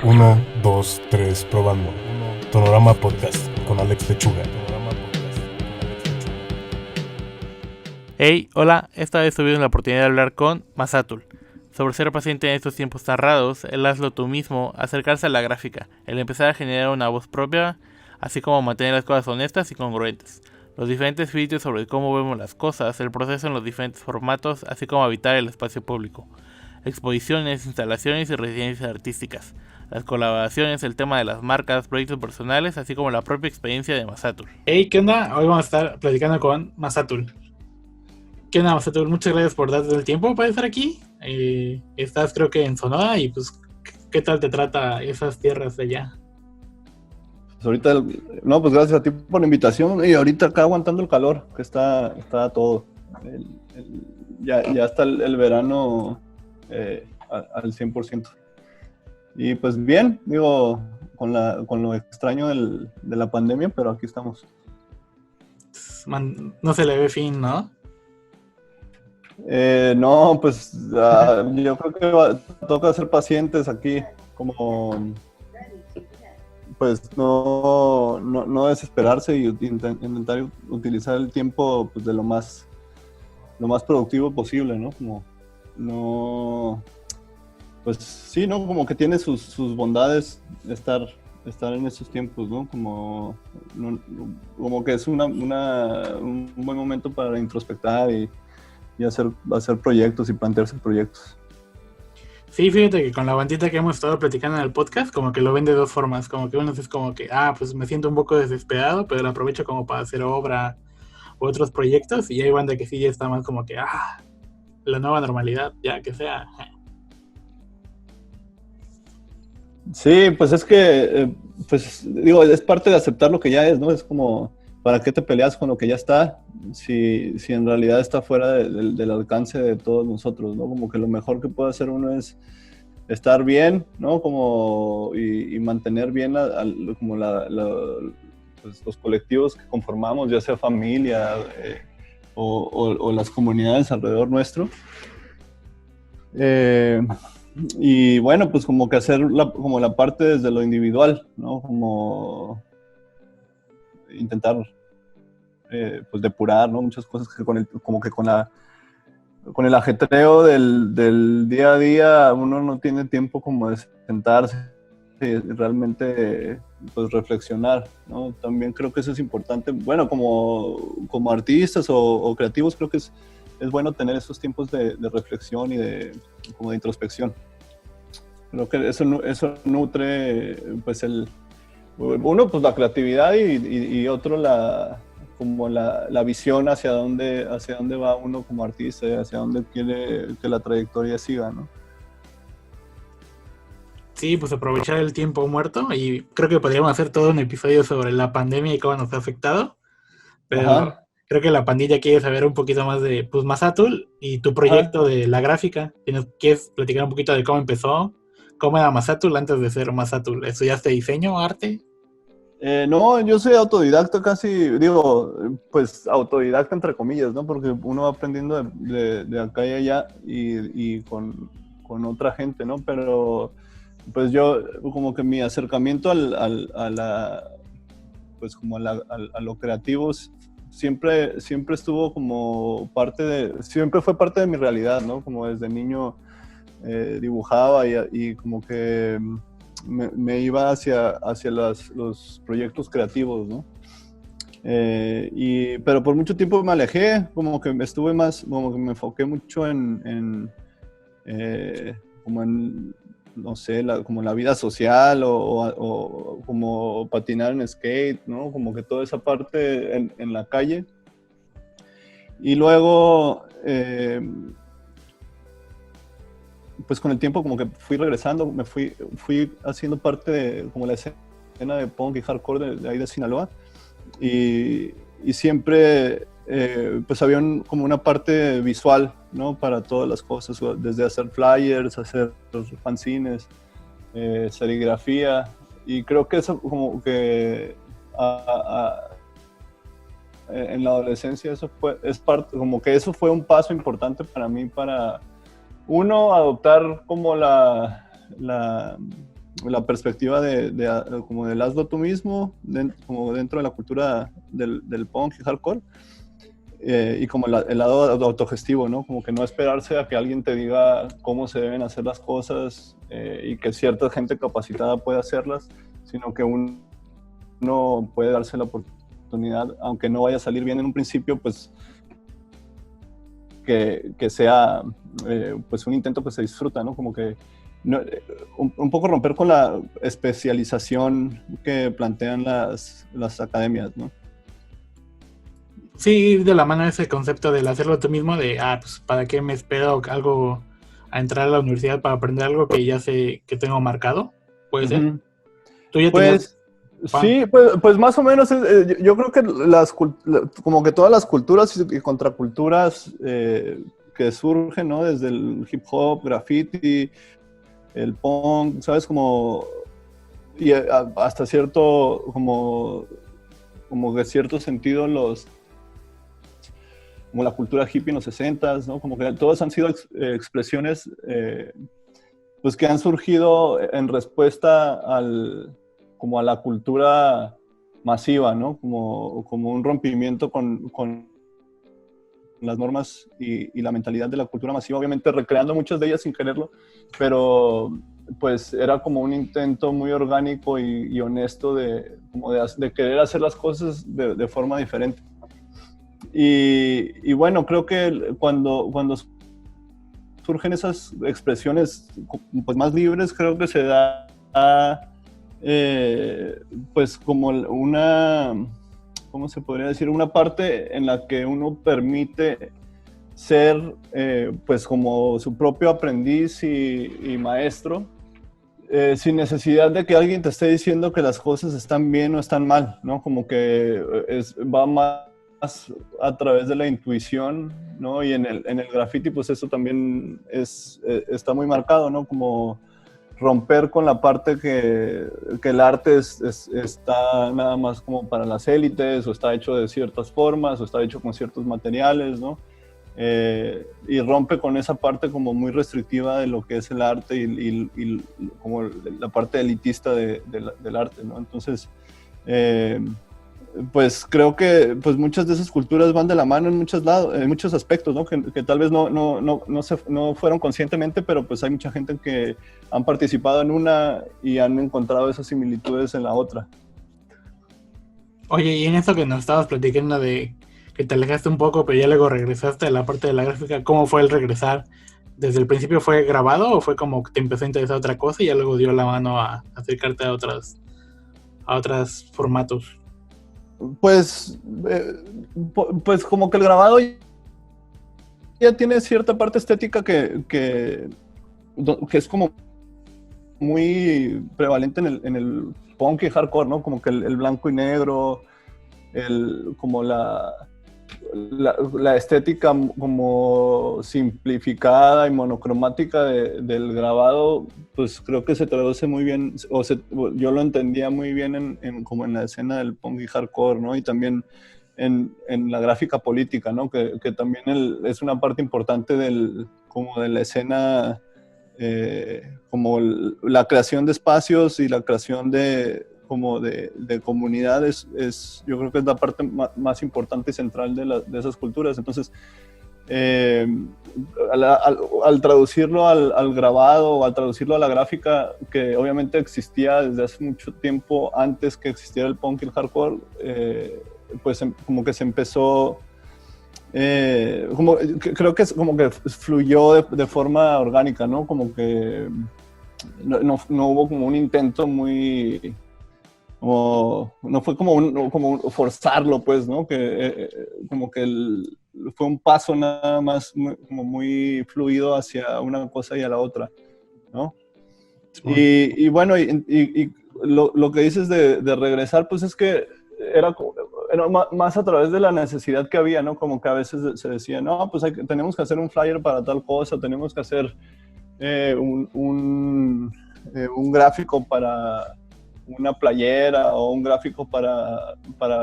Uno, dos, tres, probando. Tonorama Podcast con Alex Lechuga. Hey, hola, esta vez tuvimos la oportunidad de hablar con Masatul sobre ser paciente en estos tiempos tan raros, el hazlo tú mismo, acercarse a la gráfica, el empezar a generar una voz propia, así como mantener las cosas honestas y congruentes, los diferentes filtros sobre cómo vemos las cosas, el proceso en los diferentes formatos, así como habitar el espacio público, exposiciones, instalaciones y residencias artísticas, las colaboraciones, el tema de las marcas, proyectos personales, así como la propia experiencia de Masatul. Hey, ¿qué onda? Hoy vamos a estar platicando con Masatul. ¿Qué onda, Masatul? Muchas gracias por darte el tiempo para estar aquí. Estás creo que en Sonora y pues, ¿qué tal te trata esas tierras de allá? Pues ahorita, pues gracias a ti por la invitación y ahorita acá aguantando el calor, que está todo. Ya está el verano al 100%. Y pues bien, digo, con lo extraño de la pandemia, pero aquí estamos. No se le ve fin, ¿no? No, pues yo creo que toca ser pacientes aquí, como pues no desesperarse y intentar utilizar el tiempo pues, de lo más productivo posible, ¿no? Como no, pues sí, ¿no? Como que tiene sus bondades estar en esos tiempos, ¿no? Como que es un buen momento para introspectar y hacer proyectos y plantearse proyectos. Sí, fíjate que con la bandita que hemos estado platicando en el podcast, como que lo ven de dos formas. Como que uno es como que, pues me siento un poco desesperado, pero lo aprovecho como para hacer obra u otros proyectos. Y hay banda que sí ya está más como que, la nueva normalidad, ya que sea. Sí, pues es que, pues digo, es parte de aceptar lo que ya es, ¿no? Es como, ¿para qué te peleas con lo que ya está? Si en realidad está fuera del alcance de todos nosotros, ¿no? Como que lo mejor que puede hacer uno es estar bien, ¿no? Como, y mantener bien como pues, los colectivos que conformamos, ya sea familia o las comunidades alrededor nuestro. Y bueno, pues como que hacer como la parte desde lo individual, ¿no? Como intentar pues depurar, ¿no? Muchas cosas que con el ajetreo del día a día uno no tiene tiempo como de sentarse y realmente pues reflexionar, ¿no? También creo que eso es importante. Bueno, como artistas o creativos creo que es bueno tener esos tiempos de reflexión y como de introspección. Creo que eso nutre pues uno pues la creatividad y otro la visión hacia dónde va uno como artista y hacia dónde quiere que la trayectoria siga, ¿no? Sí, pues aprovechar el tiempo muerto y creo que podríamos hacer todo un episodio sobre la pandemia y cómo nos ha afectado, pero Ajá. creo que la pandilla quiere saber un poquito más de pues Masatul y tu proyecto de la gráfica. Si nos quieres platicar un poquito de cómo empezó, cómo era Masatul antes de ser Masatul. ¿Estudiaste diseño, arte? No, yo soy autodidacta casi, digo, pues autodidacta entre comillas, ¿no? Porque uno va aprendiendo de acá y allá y con otra gente, ¿no? Pero pues yo como que mi acercamiento pues como a lo creativo siempre estuvo como siempre fue parte de mi realidad, ¿no? Como desde niño dibujaba y como que me iba hacia los proyectos creativos, ¿no? Pero por mucho tiempo me alejé, como que como que me enfoqué mucho como en, no sé, como la vida social o como patinar en skate, ¿no? Como que toda esa parte en la calle. Y luego, pues con el tiempo como que fui regresando, fui haciendo parte de como la escena de punk y hardcore de ahí de Sinaloa y siempre pues había como una parte visual, ¿no? Para todas las cosas, desde hacer flyers, hacer los fanzines, serigrafía, y creo que eso como que en la adolescencia como que eso fue un paso importante para mí para uno adoptar como la perspectiva como del hazlo tú mismo, como dentro de la cultura del punk y hardcore, y como el lado autogestivo, ¿no? Como que no esperarse a que alguien te diga cómo se deben hacer las cosas y que cierta gente capacitada puede hacerlas, sino que uno puede darse la oportunidad, aunque no vaya a salir bien en un principio, pues que sea pues un intento que se disfruta, ¿no? Como que un poco romper con la especialización que plantean las academias, ¿no? Sí, ir de la mano ese concepto del hacerlo tú mismo, de, pues, ¿para qué me espero algo a entrar a la universidad para aprender algo que ya sé que tengo marcado? ¿Puede ser? Uh-huh. ¿Tú ya Pues, sí, pues más o menos, yo creo que como que todas las culturas y contraculturas que surgen, ¿no? Desde el hip hop, graffiti, el punk, ¿sabes? Como, y hasta cierto, como de cierto sentido, como la cultura hippie en los 60s, ¿no? Como que todas han sido expresiones pues que han surgido en respuesta como a la cultura masiva, ¿no? Como un rompimiento con las normas y la mentalidad de la cultura masiva, obviamente recreando muchas de ellas sin quererlo, pero pues era como un intento muy orgánico y honesto de querer hacer las cosas de forma diferente. Y bueno, creo que cuando surgen esas expresiones pues más libres, creo que se da pues como ¿cómo se podría decir? Una parte en la que uno permite ser pues como su propio aprendiz y maestro, sin necesidad de que alguien te esté diciendo que las cosas están bien o están mal, ¿no? Como que va más a través de la intuición, ¿no? Y en el graffiti pues eso también está muy marcado, ¿no? Como romper con la parte que el arte está nada más como para las élites, o está hecho de ciertas formas, o está hecho con ciertos materiales, ¿no? Y rompe con esa parte como muy restrictiva de lo que es el arte y como la parte elitista del arte, ¿no? Entonces, pues creo que pues muchas de esas culturas van de la mano en muchos aspectos, ¿no? Que tal vez no fueron conscientemente, pero pues hay mucha gente que han participado en una y han encontrado esas similitudes en la otra. Oye, y en eso que nos estabas platicando de que te alejaste un poco, pero ya luego regresaste a la parte de la gráfica, ¿cómo fue el regresar? ¿Desde el principio fue grabado o fue como que te empezó a interesar otra cosa y ya luego dio la mano a acercarte a otros formatos? Pues como que el grabado ya tiene cierta parte estética que es como muy prevalente en el punk y hardcore, ¿no? Como que el blanco y negro, como la estética como simplificada y monocromática del grabado, pues creo que se traduce muy bien, yo lo entendía muy bien como en la escena del punk y hardcore, ¿no? Y también en la gráfica política, ¿no? Que también es una parte importante como de la escena, como la creación de espacios y la creación de comunidades, yo creo que es la parte más importante y central de esas culturas. Entonces, al traducirlo al grabado o al traducirlo a la gráfica, que obviamente existía desde hace mucho tiempo antes que existiera el punk y el hardcore, pues como que se empezó, creo que como que fluyó de forma orgánica, ¿no? Como que no hubo como un intento muy... no fue como forzarlo, pues, ¿no? Como que fue un paso nada más como muy fluido hacia una cosa y a la otra, ¿no? Y bueno, y lo que dices de regresar, pues es que era más a través de la necesidad que había, ¿no? Como que a veces se decía, no, pues tenemos que hacer un flyer para tal cosa, tenemos que hacer un gráfico para una playera o un gráfico para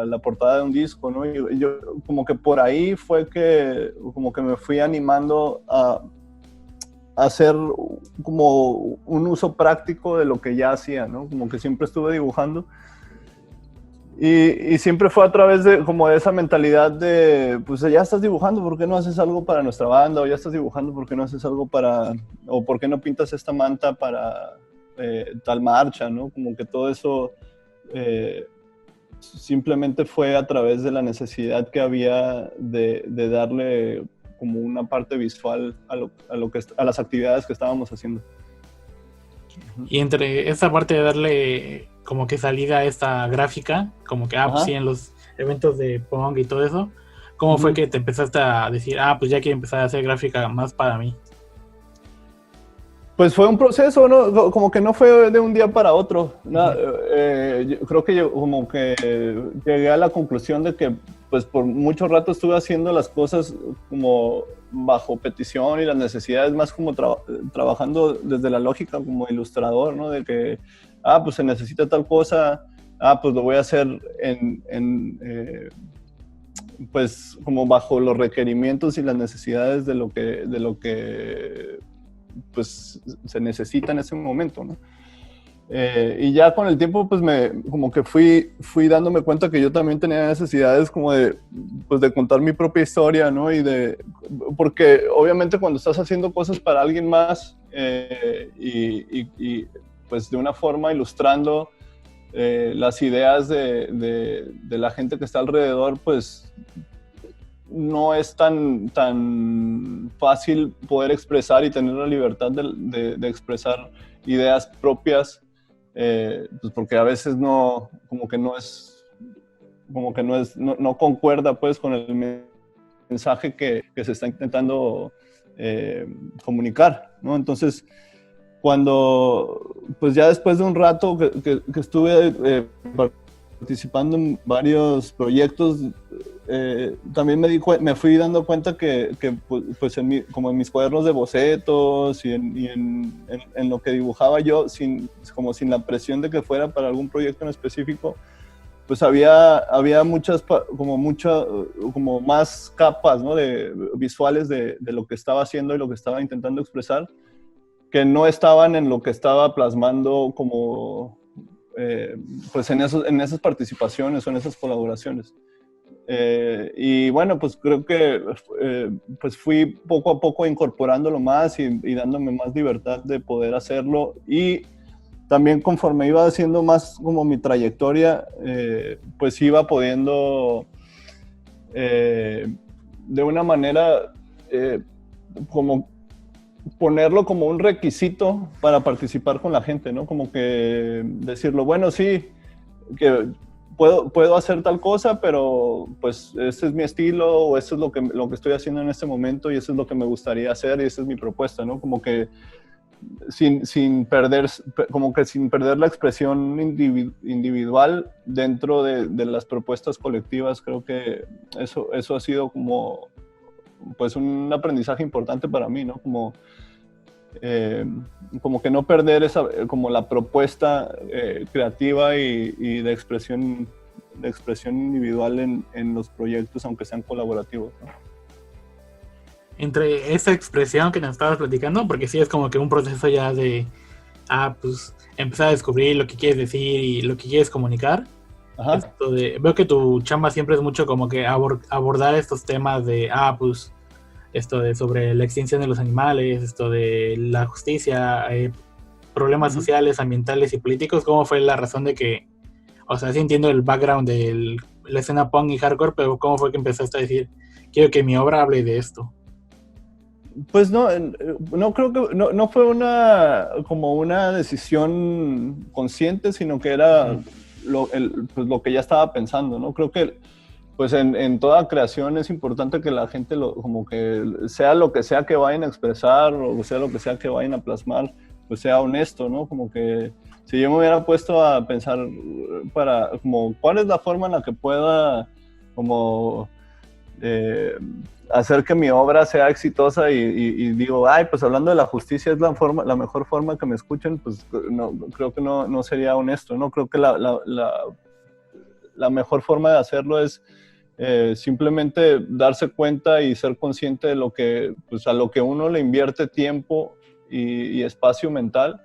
la portada de un disco, ¿no? Y yo como que por ahí fue que como que me fui animando a hacer como un uso práctico de lo que ya hacía, ¿no? Como que siempre estuve dibujando. Y siempre fue a través de como de esa mentalidad de, pues ya estás dibujando, ¿por qué no haces algo para nuestra banda? O ya estás dibujando, ¿por qué no haces algo para, o por qué no pintas esta manta para tal marcha, ¿no? Como que todo eso simplemente fue a través de la necesidad que había de darle como una parte visual a las actividades que estábamos haciendo. Y entre esa parte de darle como que salida a esta gráfica, como que, pues sí, en los eventos de Pong y todo eso, ¿cómo fue que te empezaste a decir, pues ya quiero empezar a hacer gráfica más para mí? Pues fue un proceso, ¿no? Como que no fue de un día para otro. Yo creo que yo como que llegué a la conclusión de que pues por mucho rato estuve haciendo las cosas como bajo petición y las necesidades más como trabajando desde la lógica como ilustrador, ¿no? De que, pues se necesita tal cosa, pues lo voy a hacer pues como bajo los requerimientos y las necesidades de lo que pues se necesita en ese momento, ¿no? Y ya con el tiempo pues como que fui dándome cuenta que yo también tenía necesidades como de contar mi propia historia, ¿no? Porque obviamente cuando estás haciendo cosas para alguien más y pues de una forma ilustrando las ideas de la gente que está alrededor, pues no es tan fácil poder expresar y tener la libertad de expresar ideas propias, pues porque a veces no concuerda pues con el mensaje que se está intentando comunicar, ¿no? Entonces, cuando, pues ya después de un rato que estuve participando en varios proyectos, también me fui dando cuenta que pues como en mis cuadernos de bocetos y en lo que dibujaba yo, sin la presión de que fuera para algún proyecto en específico, pues había muchas, como más capas, ¿no? Visuales de lo que estaba haciendo y lo que estaba intentando expresar, que no estaban en lo que estaba plasmando como pues en esas participaciones o en esas colaboraciones. Y bueno, pues creo que pues fui poco a poco incorporándolo más y dándome más libertad de poder hacerlo, y también conforme iba haciendo más como mi trayectoria, pues iba pudiendo de una manera como ponerlo como un requisito para participar con la gente, ¿no? Como que decirlo, bueno, sí, que puedo hacer tal cosa, pero pues este es mi estilo, o esto es lo que estoy haciendo en este momento, y eso es lo que me gustaría hacer, y esa es mi propuesta, ¿no? Como que sin perder la expresión individual dentro de las propuestas colectivas. Creo que eso ha sido como pues un aprendizaje importante para mí, ¿no? Como que no perder como la propuesta creativa y de expresión individual en los proyectos, aunque sean colaborativos, ¿no? Entre esa expresión que nos estabas platicando, porque sí es como que un proceso ya de pues empezar a descubrir lo que quieres decir y lo que quieres comunicar. Veo que tu chamba siempre es mucho como que abordar estos temas de pues sobre la extinción de los animales, esto de la justicia, problemas sociales, ambientales y políticos. ¿Cómo fue la razón de que, o sea, sí entiendo el background de la escena punk y hardcore, pero cómo fue que empezaste a decir, quiero que mi obra hable de esto? Pues no creo que no fue como una decisión consciente, sino que era pues lo que ya estaba pensando, ¿no? Creo que pues en toda creación es importante que la gente como que sea lo que sea que vayan a expresar, o sea lo que sea que vayan a plasmar, pues sea honesto, ¿no? Como que si yo me hubiera puesto a pensar como cuál es la forma en la que pueda como hacer que mi obra sea exitosa, y digo, pues hablando de la justicia es la mejor forma que me escuchen, pues no, creo que no sería honesto, ¿no? Creo que la mejor forma de hacerlo es simplemente darse cuenta y ser consciente de a lo que uno le invierte tiempo y espacio mental.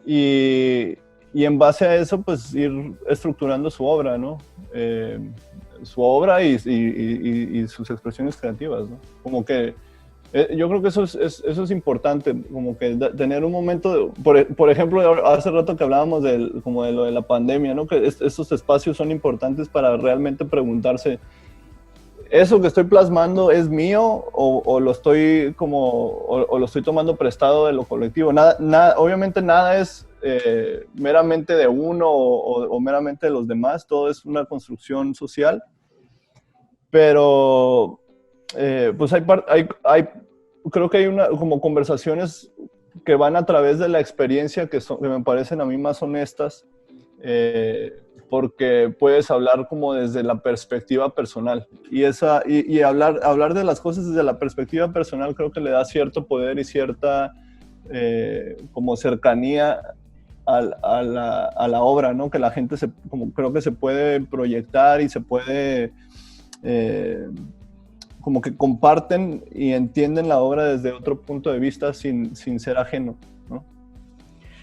Y en base a eso, pues ir estructurando su obra, ¿no? Su obra y sus expresiones creativas, ¿no? Como que yo creo que eso es importante, como que tener un momento, por ejemplo, hace rato que hablábamos como de lo de la pandemia, ¿no? Que estos espacios son importantes para realmente preguntarse, ¿eso que estoy plasmando es mío o lo estoy o lo estoy tomando prestado de lo colectivo? Obviamente nada es meramente de uno o meramente de los demás, todo es una construcción social, pero pues creo que hay como conversaciones que van a través de la experiencia que me parecen a mí más honestas, porque puedes hablar como desde la perspectiva personal y hablar de las cosas desde la perspectiva personal creo que le da cierto poder y cierta como cercanía a la obra, ¿no? Que la gente creo que se puede proyectar y se puede como que comparten y entienden la obra desde otro punto de vista sin ser ajeno, ¿no?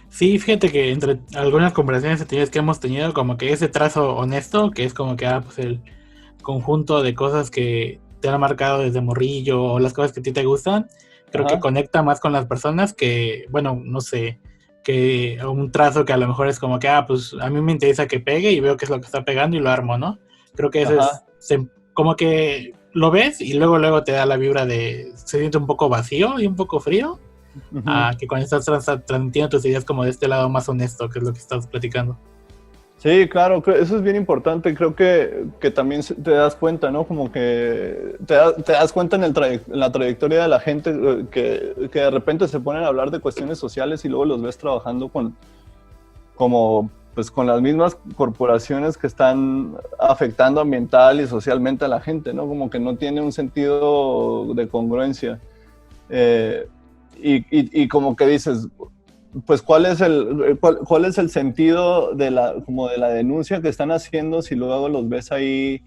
Sí, fíjate que entre algunas conversaciones anteriores que hemos tenido, como que ese trazo honesto, que es como que pues el conjunto de cosas que te han marcado desde morrillo o las cosas que a ti te gustan, creo que conecta más con las personas que, bueno, no sé, que un trazo que a lo mejor es como que, pues a mí me interesa que pegue y veo qué es lo que está pegando y lo armo, ¿no? Creo que eso como que lo ves y luego te da la vibra de, se siente un poco vacío y un poco frío, que cuando estás transmitiendo tus ideas como de este lado más honesto, que es lo que estás platicando. Sí, claro, eso es bien importante. Creo que también te das cuenta, ¿no? Como que te das cuenta en la trayectoria de la gente que de repente se ponen a hablar de cuestiones sociales y luego los ves trabajando con las mismas corporaciones que están afectando ambiental y socialmente a la gente, ¿no? Como que no tiene un sentido de congruencia. Y como que dices, pues ¿cuál es el sentido de la denuncia que están haciendo si luego los ves ahí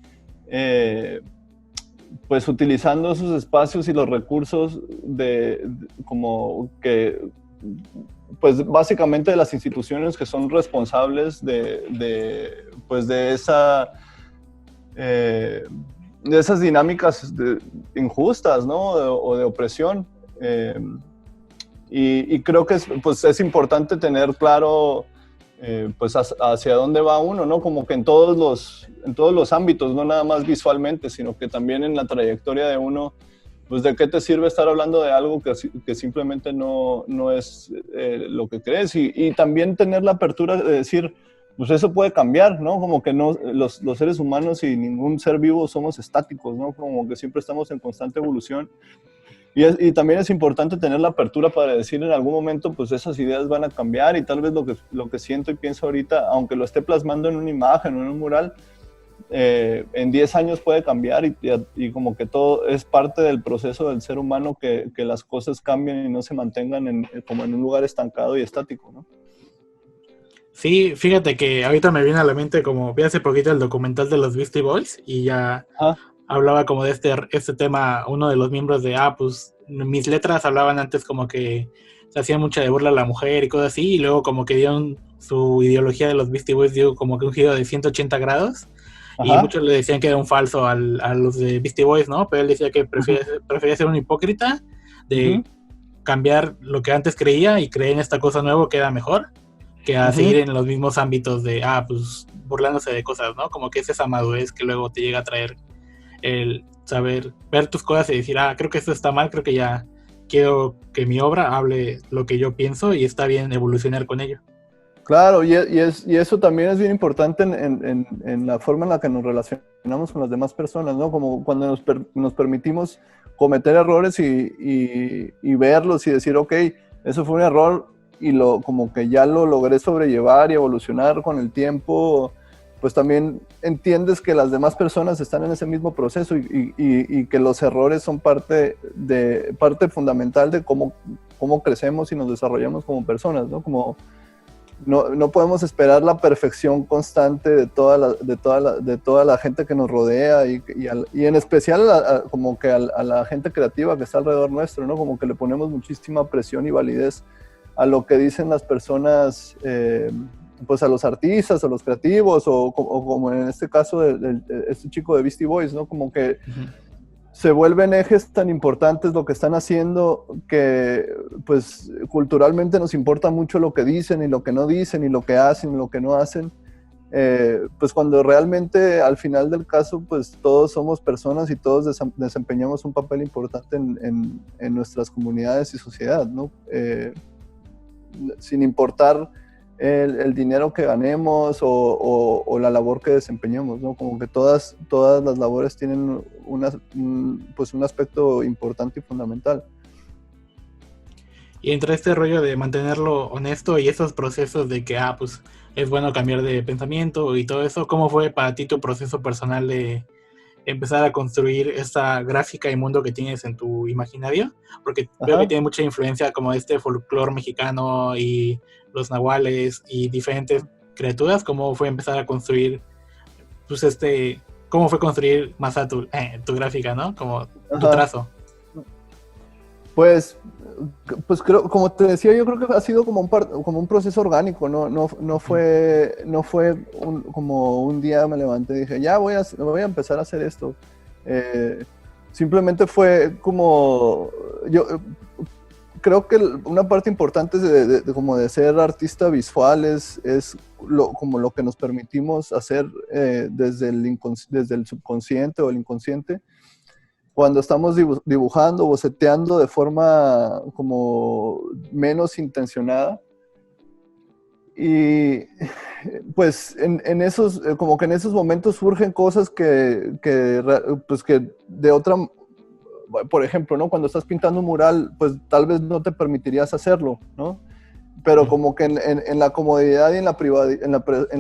pues utilizando esos espacios y los recursos como que pues básicamente de las instituciones que son responsables de esas dinámicas injustas, ¿no? O de opresión. Y creo que es importante tener claro pues hacia dónde va uno, ¿no? Como que en todos los ámbitos, no nada más visualmente, sino que también en la trayectoria de uno, pues de qué te sirve estar hablando de algo que simplemente no es lo que crees, y también tener la apertura de decir, pues eso puede cambiar, ¿no? Como que no, los seres humanos y ningún ser vivo somos estáticos, ¿no? Como que siempre estamos en constante evolución. Y también es importante tener la apertura para decir en algún momento, pues esas ideas van a cambiar y tal vez lo que siento y pienso ahorita, aunque lo esté plasmando en una imagen o en un mural, en 10 años puede cambiar y como que todo es parte del proceso del ser humano que las cosas cambien y no se mantengan como en un lugar estancado y estático, ¿no? Sí, fíjate que ahorita me viene a la mente, como vi hace poquito el documental de los Beastie Boys y ya hablaba como de este tema, uno de los miembros de, pues mis letras hablaban antes como que se hacían mucha de burla a la mujer y cosas así, y luego como que dieron su ideología de los Beastie Boys, dio como que un giro de 180 grados, y muchos le decían que era un falso a los de Beastie Boys, ¿no? Pero él decía que prefería ser un hipócrita, de cambiar lo que antes creía y creer en esta cosa nueva que era mejor, que a seguir en los mismos ámbitos de, pues burlándose de cosas, ¿no? Como que es esa madurez que luego te llega a traer el saber ver tus cosas y decir, creo que esto está mal, creo que ya quiero que mi obra hable lo que yo pienso y está bien evolucionar con ello. Claro, y eso también es bien importante en la forma en la que nos relacionamos con las demás personas, ¿no? Como cuando nos permitimos cometer errores y verlos y decir, ok, eso fue un error y como que ya lo logré sobrellevar y evolucionar con el tiempo, pues también entiendes que las demás personas están en ese mismo proceso y que los errores son parte fundamental de cómo crecemos y nos desarrollamos como personas, ¿no? Como no podemos esperar la perfección constante de toda la gente que nos rodea y en especial como que a la gente creativa que está alrededor nuestro, ¿no? Como que le ponemos muchísima presión y validez a lo que dicen las personas, pues a los artistas, a los creativos, o como en este caso este chico de Beastie Boys, ¿no? Como que se vuelven ejes tan importantes lo que están haciendo que pues culturalmente nos importa mucho lo que dicen y lo que no dicen y lo que hacen y lo que no hacen, pues cuando realmente al final del caso pues todos somos personas y todos desempeñamos un papel importante en nuestras comunidades y sociedad, ¿no? Sin importar el dinero que ganemos o la labor que desempeñemos, ¿no? Como que todas las labores tienen pues un aspecto importante y fundamental. Y entre este rollo de mantenerlo honesto y esos procesos de que, pues es bueno cambiar de pensamiento y todo eso, ¿cómo fue para ti tu proceso personal de empezar a construir esta gráfica y mundo que tienes en tu imaginario? Porque veo que tiene mucha influencia como este folclore mexicano y los nahuales y diferentes criaturas. ¿Cómo fue empezar a construir, pues cómo fue construir Mazatul, tu gráfica, ¿no? Como tu trazo. Pues creo, como te decía, yo creo que ha sido como un proceso orgánico, no fue como un día me levanté y dije, ya voy a empezar a hacer esto. Simplemente fue como, yo creo que una parte importante como de ser artista visual es como lo que nos permitimos hacer desde el subconsciente o el inconsciente. Cuando estamos dibujando, boceteando de forma como menos intencionada. Y pues en esos momentos surgen cosas que de otra, por ejemplo, ¿no? Cuando estás pintando un mural, pues tal vez no te permitirías hacerlo, ¿no? Pero como que en la comodidad y en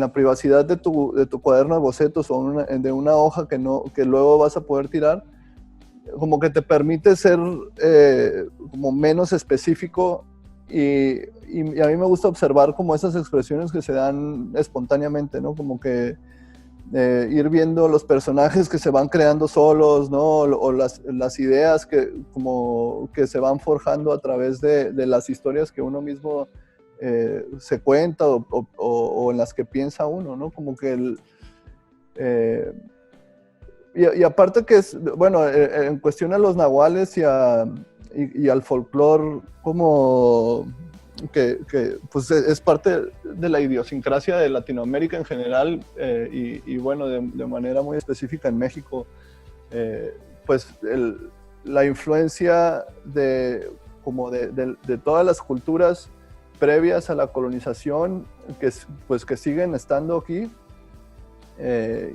la privacidad de tu cuaderno de bocetos o de una hoja que luego vas a poder tirar, como que te permite ser como menos específico y a mí me gusta observar como esas expresiones que se dan espontáneamente, ¿no? Como que ir viendo los personajes que se van creando solos, ¿no? O las ideas que se van forjando a través de las historias que uno mismo se cuenta o en las que piensa uno, ¿no? Como que y aparte que es, bueno, en cuestión a los nahuales y al folclore, como que pues es parte de la idiosincrasia de Latinoamérica en general y bueno, de manera muy específica en México, pues la influencia de todas las culturas previas a la colonización que siguen estando aquí,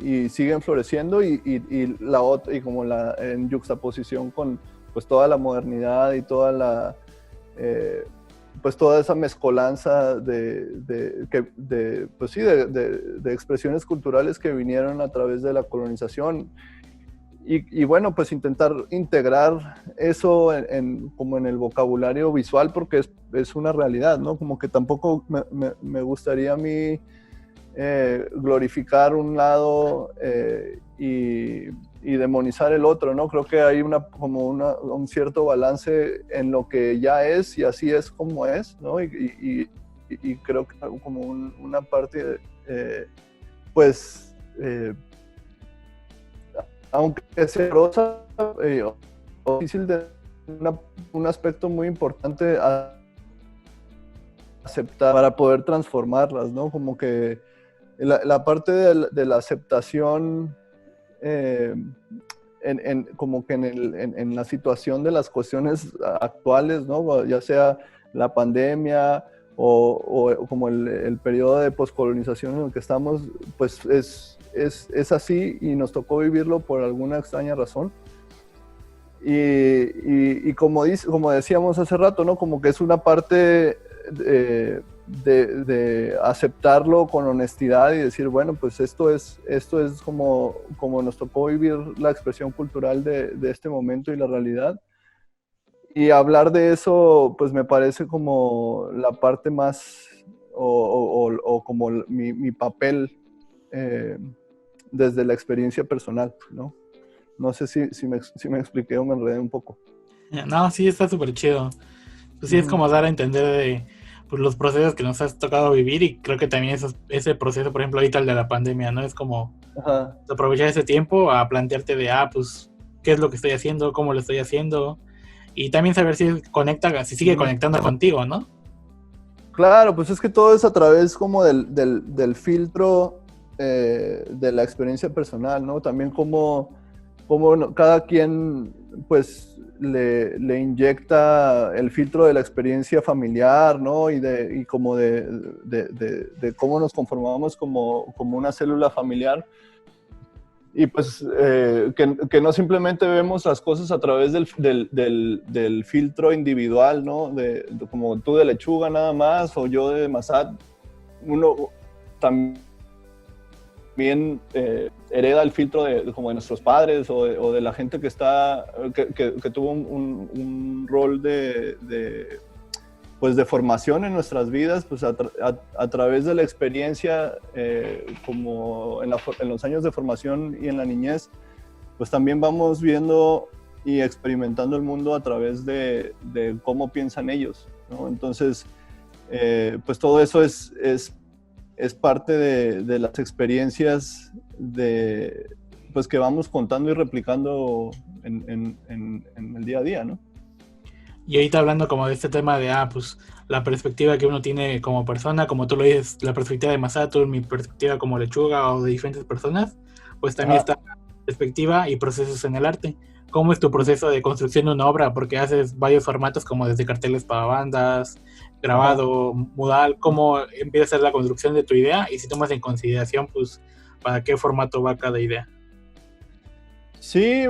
y siguen floreciendo y como en yuxtaposición con pues toda la modernidad y toda esa mezcolanza de expresiones culturales que vinieron a través de la colonización y bueno, pues intentar integrar eso como en el vocabulario visual, porque es una realidad, ¿no? Como que tampoco me gustaría a mí glorificar un lado y demonizar el otro, ¿no? Creo que hay un cierto balance en lo que ya es y así es como es, ¿no? Y creo que como una parte, pues, aunque sea rosa, o difícil de un aspecto muy importante a aceptar para poder transformarlas, ¿no? Como que la parte de la aceptación como que en la situación de las cuestiones actuales, ¿no? Ya sea la pandemia o como el periodo de poscolonización en el que estamos, pues es así y nos tocó vivirlo por alguna extraña razón. Y como decíamos hace rato, ¿no? Como que es una parte de aceptarlo con honestidad y decir, bueno, pues esto es como nos tocó vivir la expresión cultural de este momento y la realidad. Y hablar de eso, pues me parece como la parte más o como mi papel desde la experiencia personal, ¿no? No sé si me expliqué o me enredé un poco. No, sí, está súper chido. Pues sí, es como dar a entender de pues, los procesos que nos has tocado vivir, y creo que también ese proceso, por ejemplo, ahorita el de la pandemia, ¿no? Es como Ajá. aprovechar ese tiempo a plantearte de, pues, ¿qué es lo que estoy haciendo? ¿Cómo lo estoy haciendo? Y también saber si sigue conectando contigo, ¿no? Claro, pues es que todo es a través como del filtro de la experiencia personal, ¿no? También como cada quien pues le inyecta el filtro de la experiencia familiar, ¿no? Y como de cómo nos conformamos como una célula familiar. Y pues que no simplemente vemos las cosas a través del filtro individual, ¿no? Como tú de lechuga nada más, o yo de Massad. Uno también hereda el filtro como de nuestros padres o de la gente que tuvo un rol pues de formación en nuestras vidas, pues a través de la experiencia, como en los años de formación y en la niñez, pues también vamos viendo y experimentando el mundo a través de cómo piensan ellos, ¿no? Entonces, pues todo eso es parte de las experiencias pues que vamos contando y replicando en el día a día, ¿no? Y ahorita hablando como de este tema de, pues, la perspectiva que uno tiene como persona, como tú lo dices, la perspectiva de Masatur, mi perspectiva como lechuga o de diferentes personas, pues también está perspectiva y procesos en el arte. ¿Cómo es tu proceso de construcción de una obra? Porque haces varios formatos, como desde carteles para bandas, grabado, modal. ¿Cómo empieza a ser la construcción de tu idea? Y si tomas en consideración, pues, ¿para qué formato va cada idea? Sí,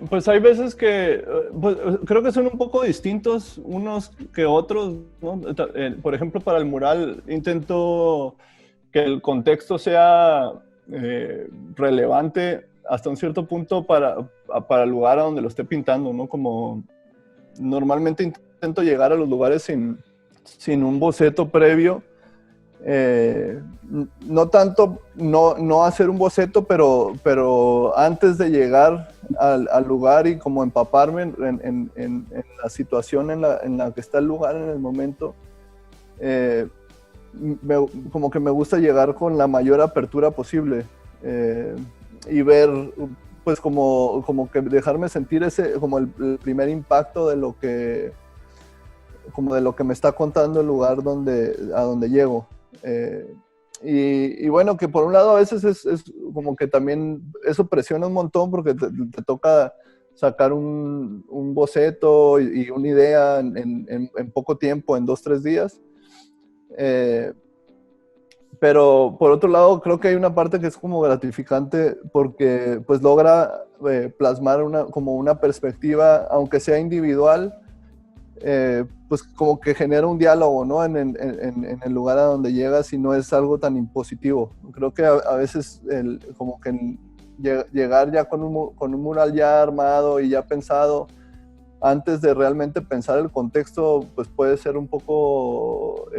pues hay veces que pues, creo que son un poco distintos unos que otros, ¿no? Por ejemplo, para el mural intento que el contexto sea relevante hasta un cierto punto para el lugar a donde lo esté pintando, ¿no? Como normalmente intento llegar a los lugares sin un boceto previo. No tanto no hacer un boceto, pero antes de llegar al lugar y como empaparme en la situación en la que está el lugar en el momento, como que me gusta llegar con la mayor apertura posible y ver, pues como que dejarme sentir como el primer impacto de lo que me está contando el lugar a donde llego. Y bueno, que por un lado a veces es como que también eso presiona un montón porque te toca sacar un boceto y una idea en poco tiempo, en 2-3 días. Pero por otro lado creo que hay una parte que es como gratificante porque pues logra plasmar como una perspectiva, aunque sea individual, pues como que genera un diálogo, ¿no? En el lugar a donde llegas y no es algo tan impositivo. Creo que a veces como que llegar ya con un mural ya armado y ya pensado, antes de realmente pensar el contexto, pues puede ser un poco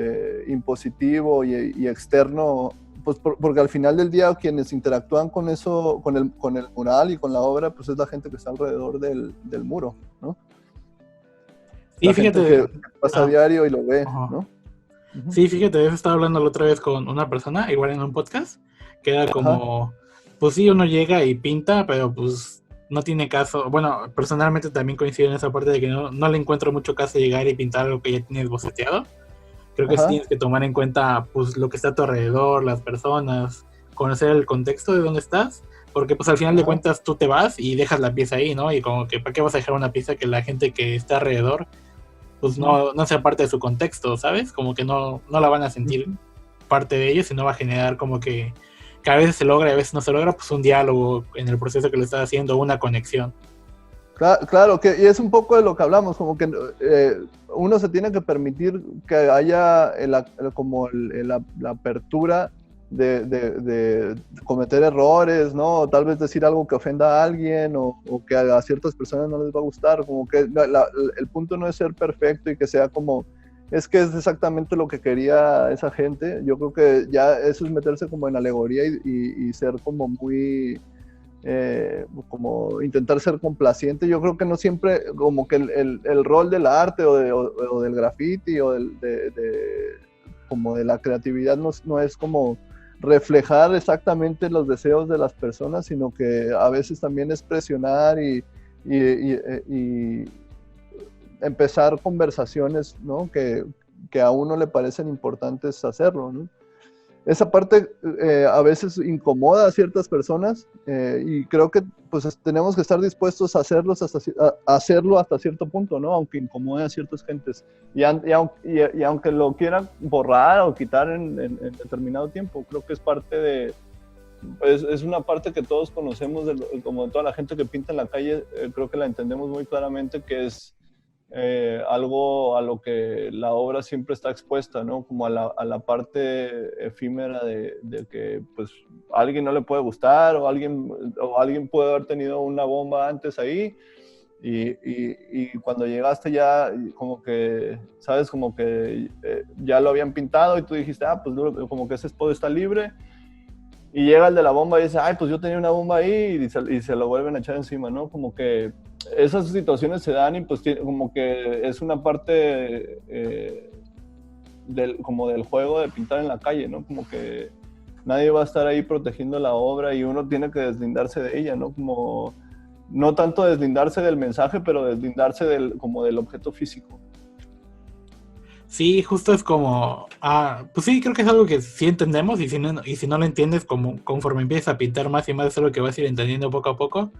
impositivo y externo, pues porque al final del día quienes interactúan con eso, con el mural y con la obra, pues es la gente que está alrededor del muro, ¿no? Sí, fíjate que pasa a diario y lo ve, ¿no? Sí, fíjate, eso estaba hablando la otra vez con una persona, igual en un podcast, que era como, pues sí, uno llega y pinta, pero pues no tiene caso. Bueno, personalmente también coincido en esa parte de que no le encuentro mucho caso llegar y pintar algo que ya tienes boceteado. Creo que sí tienes que tomar en cuenta pues lo que está a tu alrededor, las personas, conocer el contexto de dónde estás, porque pues al final de cuentas tú te vas y dejas la pieza ahí, ¿no? Y como que ¿para qué vas a dejar una pieza que la gente que está alrededor pues no sea parte de su contexto, ¿sabes? Como que no la van a sentir parte de ellos y no va a generar como que a veces se logra y a veces no se logra, pues un diálogo en el proceso que lo estás haciendo, una conexión. Claro, y es un poco de lo que hablamos, como que uno se tiene que permitir que haya la apertura de cometer errores, ¿no? O tal vez decir algo que ofenda a alguien o que a ciertas personas no les va a gustar, como que el punto no es ser perfecto y que sea como es que es exactamente lo que quería esa gente. Yo creo que ya eso es meterse como en alegoría y ser como muy, como intentar ser complaciente. Yo creo que no siempre, como que el rol del arte o del graffiti o como de la creatividad no es como reflejar exactamente los deseos de las personas, sino que a veces también es presionar y empezar conversaciones, ¿no? que a uno le parecen importantes hacerlo, ¿no? Esa parte a veces incomoda a ciertas personas y creo que pues tenemos que estar dispuestos a hacerlo hasta cierto punto, ¿no? Aunque incomode a ciertas gentes. Y aunque lo quieran borrar o quitar en determinado tiempo, creo que es parte de... Es una parte que todos conocemos, como de toda la gente que pinta en la calle, creo que la entendemos muy claramente, que es algo a lo que la obra siempre está expuesta, ¿no? Como a la parte efímera de que pues a alguien no le puede gustar o alguien puede haber tenido una bomba antes ahí y cuando llegaste ya como que, ¿sabes? Como que ya lo habían pintado y tú dijiste, pues como que ese spot está libre. Y llega el de la bomba y dice, pues yo tenía una bomba ahí y se lo vuelven a echar encima, ¿no? Como que esas situaciones se dan y pues como que es una parte como del juego de pintar en la calle, ¿no? Como que nadie va a estar ahí protegiendo la obra y uno tiene que deslindarse de ella, ¿no? Como no tanto deslindarse del mensaje, pero deslindarse como del objeto físico. Sí, justo es como, pues sí, creo que es algo que sí entendemos y si no lo entiendes, conforme empiezas a pintar más y más, es algo que vas a ir entendiendo poco a poco,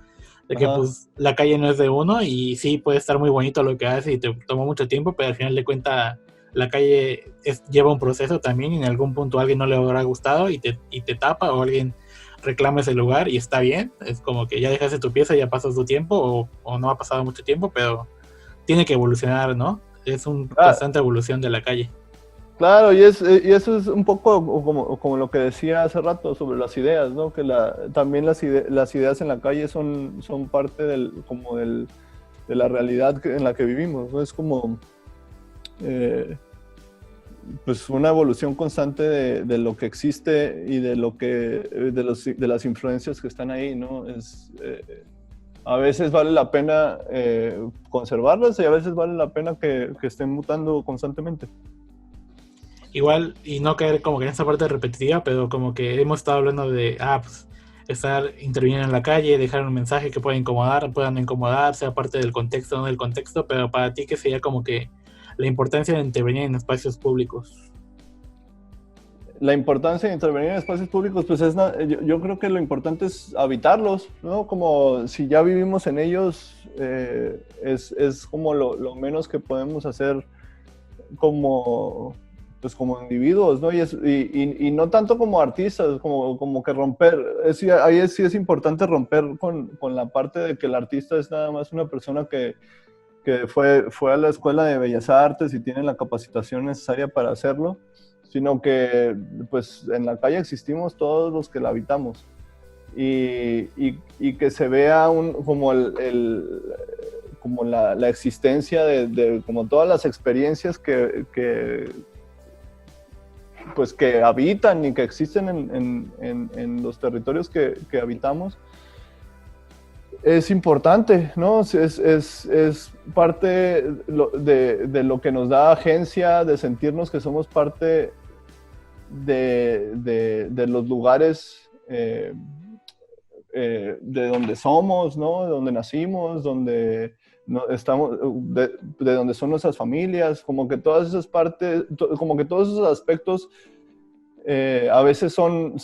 de que pues la calle no es de uno y sí puede estar muy bonito lo que hace y te tomó mucho tiempo, pero al final de cuentas la calle lleva un proceso también y en algún punto a alguien no le habrá gustado y te tapa o alguien reclama ese lugar y está bien, es como que ya dejaste tu pieza, ya pasó tu tiempo o no ha pasado mucho tiempo, pero tiene que evolucionar, ¿no? Es una constante evolución de la calle. Claro, y eso es un poco como lo que decía hace rato sobre las ideas, ¿no? Que también las ideas en la calle son parte de la realidad en la que vivimos, ¿no? Es como pues una evolución constante de lo que existe y de las influencias que están ahí, ¿no? A veces vale la pena conservarlas y a veces vale la pena que estén mutando constantemente. Igual, y no caer como que en esa parte repetitiva, pero como que hemos estado hablando de, pues, estar interviniendo en la calle, dejar un mensaje que pueda incomodar, pueda no incomodar, sea parte del contexto o no del contexto, pero para ti, ¿qué sería como que la importancia de intervenir en espacios públicos? La importancia de intervenir en espacios públicos, pues yo creo que lo importante es habitarlos, ¿no? Como si ya vivimos en ellos, es como lo menos que podemos hacer como individuos, ¿no? Y no tanto como artistas, como que romper, ahí sí es importante romper con la parte de que el artista es nada más una persona que fue a la escuela de Bellas Artes y tiene la capacitación necesaria para hacerlo, sino que pues en la calle existimos todos los que la habitamos y que se vea como la existencia de como todas las experiencias que habitan y que existen en los territorios que habitamos. Es importante, ¿no? Es parte de lo que nos da agencia, de sentirnos que somos parte de los lugares de donde somos, ¿no? De donde nacimos, donde estamos, de donde son nuestras familias, como que todas esas partes, como que todos esos aspectos a veces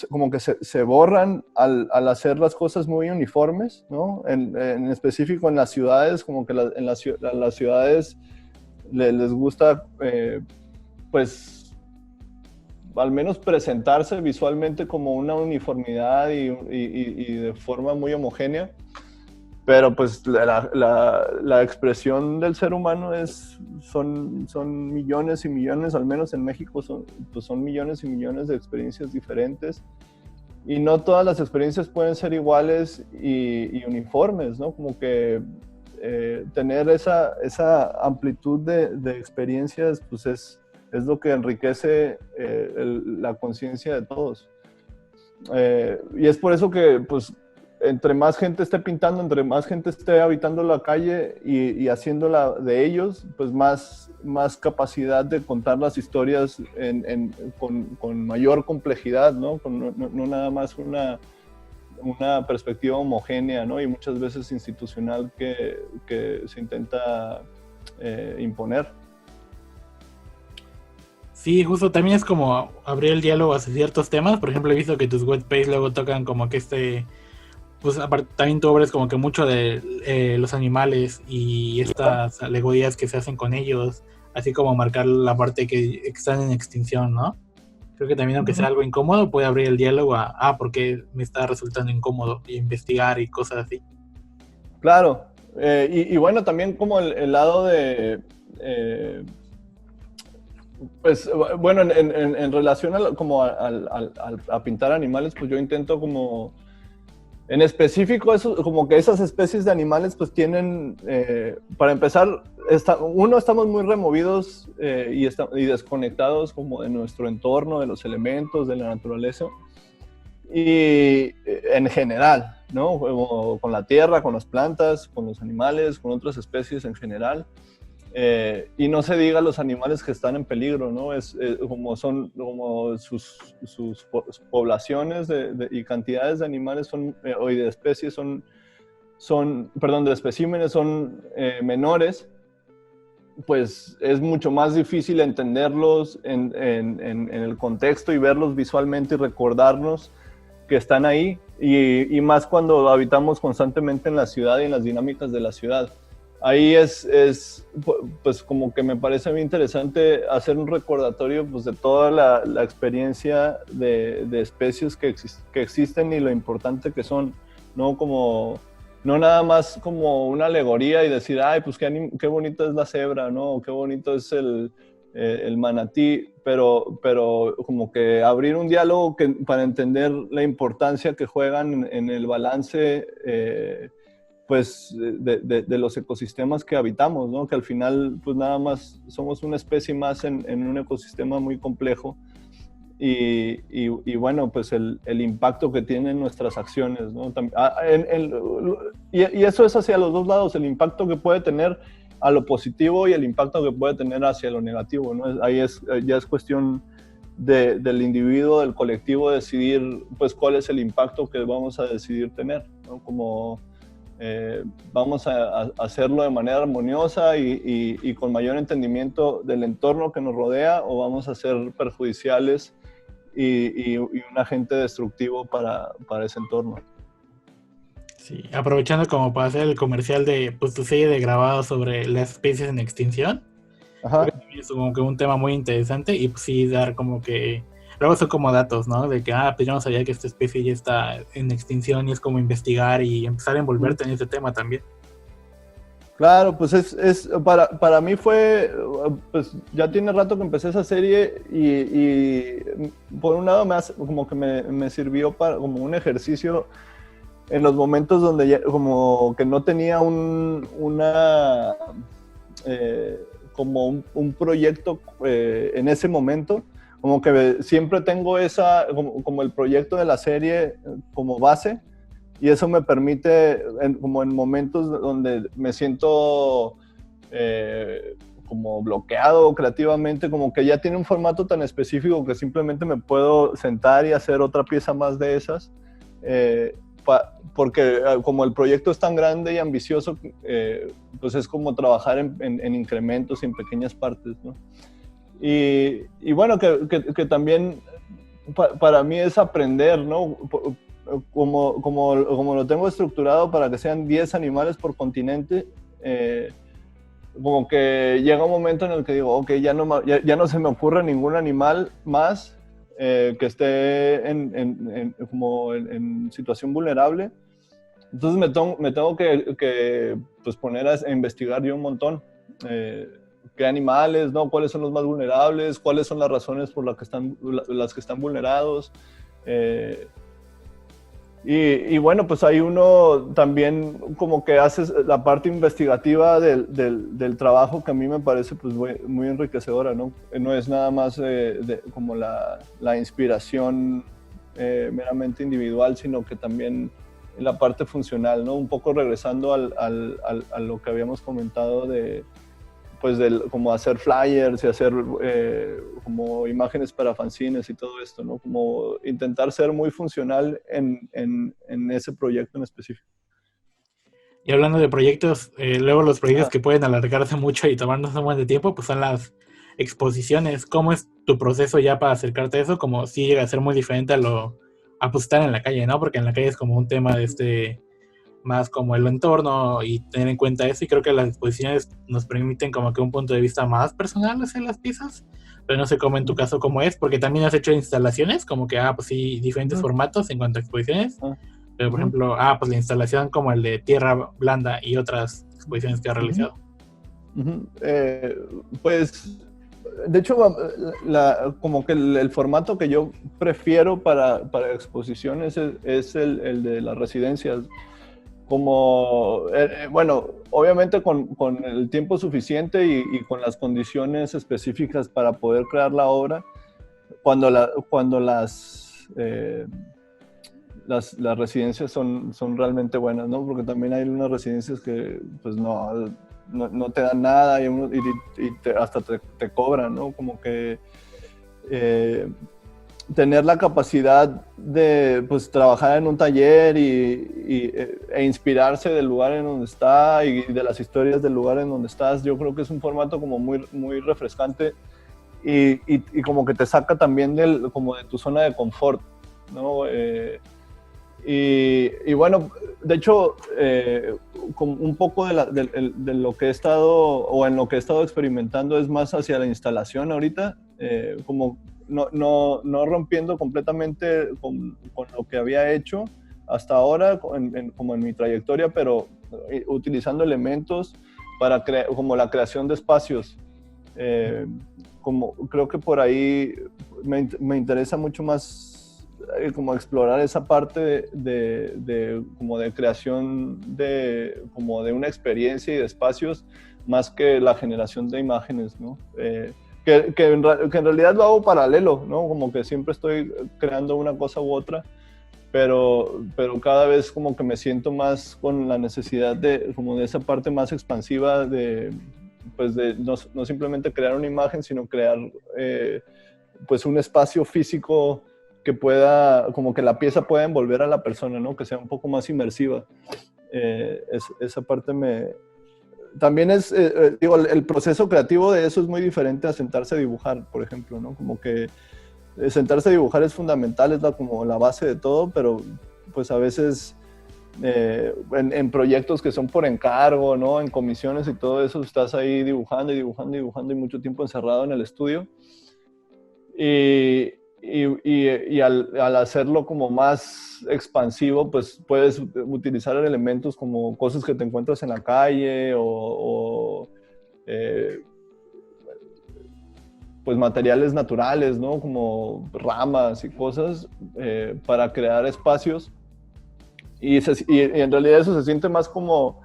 como que se borran al hacer las cosas muy uniformes, ¿no? En específico en las ciudades, como que a las ciudades les gusta, pues, al menos presentarse visualmente como una uniformidad y de forma muy homogénea. Pero pues la expresión del ser humano son millones y millones, al menos en México son millones y millones de experiencias diferentes y no todas las experiencias pueden ser iguales y uniformes, ¿no? Como que tener esa amplitud de experiencias, pues es lo que enriquece la conciencia de todos. Y es por eso que, pues, entre más gente esté pintando, entre más gente esté habitando la calle y haciéndola de ellos, pues más capacidad de contar las historias con mayor complejidad, ¿no? No nada más una perspectiva homogénea, ¿no? Y muchas veces institucional que se intenta imponer. Sí, justo también es como abrir el diálogo hacia ciertos temas. Por ejemplo, he visto que tus webpages luego tocan como que pues aparte, también tú abres como que mucho de los animales y estas alegorías que se hacen con ellos, así como marcar la parte que están en extinción, ¿no? Creo que también, aunque sea algo incómodo, puede abrir el diálogo a por qué me está resultando incómodo, y investigar y cosas así. Claro, y bueno, también como el lado de... pues bueno, en relación a pintar animales, pues yo intento como, en específico, eso, como que esas especies de animales pues tienen, para empezar, estamos muy removidos y desconectados como de nuestro entorno, de los elementos, de la naturaleza, y en general, ¿no? Como con la tierra, con las plantas, con los animales, con otras especies en general. Y no se diga los animales que están en peligro, ¿no? Como sus poblaciones y cantidades de animales o de especies de especímenes son menores, pues es mucho más difícil entenderlos en el contexto y verlos visualmente y recordarnos que están ahí, y más cuando habitamos constantemente en la ciudad y en las dinámicas de la ciudad. Ahí pues como que me parece muy interesante hacer un recordatorio pues de toda la experiencia de especies que existen y lo importante que son, ¿no? Como, no nada más como una alegoría y decir, ay, pues qué bonita es la cebra, ¿no? Qué bonito es el manatí, pero como que abrir un diálogo para entender la importancia que juegan en el balance pues de los ecosistemas que habitamos, ¿no? Que al final pues nada más somos una especie más en un ecosistema muy complejo y bueno, pues el impacto que tienen nuestras acciones, ¿no? Y eso es hacia los dos lados, el impacto que puede tener a lo positivo y el impacto que puede tener hacia lo negativo, ¿no? Ahí ya es cuestión del individuo, del colectivo, decidir pues cuál es el impacto que vamos a decidir tener, ¿no? Como vamos a hacerlo de manera armoniosa y con mayor entendimiento del entorno que nos rodea, o vamos a ser perjudiciales y un agente destructivo para ese entorno. Sí, aprovechando como para hacer el comercial de pues tu serie de grabados sobre las especies en extinción. Ajá. Es como que un tema muy interesante, y pues sí dar como que luego son como datos, ¿no? De que pues yo no sabía que esta especie ya está en extinción, y es como investigar y empezar a envolverte en ese tema también. Claro, pues para mí fue, pues ya tiene rato que empecé esa serie y por un lado como que me sirvió como un ejercicio en los momentos donde ya, como que no tenía como un proyecto en ese momento, como que siempre tengo como el proyecto de la serie como base, y eso me permite, como en momentos donde me siento como bloqueado creativamente, como que ya tiene un formato tan específico que simplemente me puedo sentar y hacer otra pieza más de esas, porque como el proyecto es tan grande y ambicioso, pues es como trabajar en incrementos y en pequeñas partes, ¿no? Y bueno, que también para mí es aprender, ¿no? Como lo tengo estructurado para que sean 10 animales por continente, como que llega un momento en el que digo, ok, ya no se me ocurre ningún animal más que esté en situación vulnerable. Entonces me tengo que pues poner a investigar yo un montón. ¿Qué animales, no? ¿Cuáles son los más vulnerables? ¿Cuáles son las razones por las que están vulnerados? Y bueno, pues ahí uno también como que hace la parte investigativa del trabajo, que a mí me parece pues muy enriquecedora, ¿no? No es nada más como la inspiración meramente individual, sino que también la parte funcional, ¿no? Un poco regresando a lo que habíamos comentado pues como hacer flyers y hacer como imágenes para fanzines y todo esto, ¿no? Como intentar ser muy funcional en ese proyecto en específico. Y hablando de proyectos, luego los proyectos que pueden alargarse mucho y tomarnos un buen de tiempo, pues son las exposiciones. ¿Cómo es tu proceso ya para acercarte a eso? Como si llega a ser muy diferente a pues, estar en la calle, ¿no? Porque en la calle es como un tema de más como el entorno y tener en cuenta eso, y creo que las exposiciones nos permiten como que un punto de vista más personal hacer las piezas, pero no sé cómo en tu caso cómo es, porque también has hecho instalaciones, como que, pues sí, diferentes formatos en cuanto a exposiciones, pero por ejemplo, pues la instalación como el de Tierra Blanda y otras exposiciones que has realizado. Pues, de hecho, como que el formato que yo prefiero para exposiciones es el de las residencias. Como, bueno, obviamente con el tiempo suficiente y con las condiciones específicas para poder crear la obra, cuando las residencias son realmente buenas, ¿no? Porque también hay unas residencias que pues no te dan nada y hasta te cobran, ¿no? Como que tener la capacidad de pues, trabajar en un taller e inspirarse del lugar en donde está y de las historias del lugar en donde estás, yo creo que es un formato como muy refrescante y como que te saca también como de tu zona de confort, ¿no? Y bueno, de hecho, un poco de lo que he estado o en lo que he estado experimentando es más hacia la instalación ahorita, como no rompiendo completamente con lo que había hecho hasta ahora, como en mi trayectoria, pero utilizando elementos para como la creación de espacios. Como creo que por ahí me interesa mucho más como explorar esa parte como de creación como de una experiencia y de espacios, más que la generación de imágenes, ¿no? Que en realidad lo hago paralelo, ¿no? Como que siempre estoy creando una cosa u otra, pero cada vez como que me siento más con la necesidad como de esa parte más expansiva pues no simplemente crear una imagen, sino crear pues un espacio físico que pueda, como que la pieza pueda envolver a la persona, ¿no? Que sea un poco más inmersiva. Esa parte también digo, el proceso creativo de eso es muy diferente a sentarse a dibujar, por ejemplo, ¿no? Como que sentarse a dibujar es fundamental, es como la base de todo, pero pues a veces en proyectos que son por encargo, ¿no? En comisiones y todo eso, estás ahí dibujando y mucho tiempo encerrado en el estudio. Y al hacerlo como más expansivo, pues puedes utilizar elementos como cosas que te encuentras en la calle pues materiales naturales, ¿no? Como ramas y cosas para crear espacios. Y en realidad eso se siente más como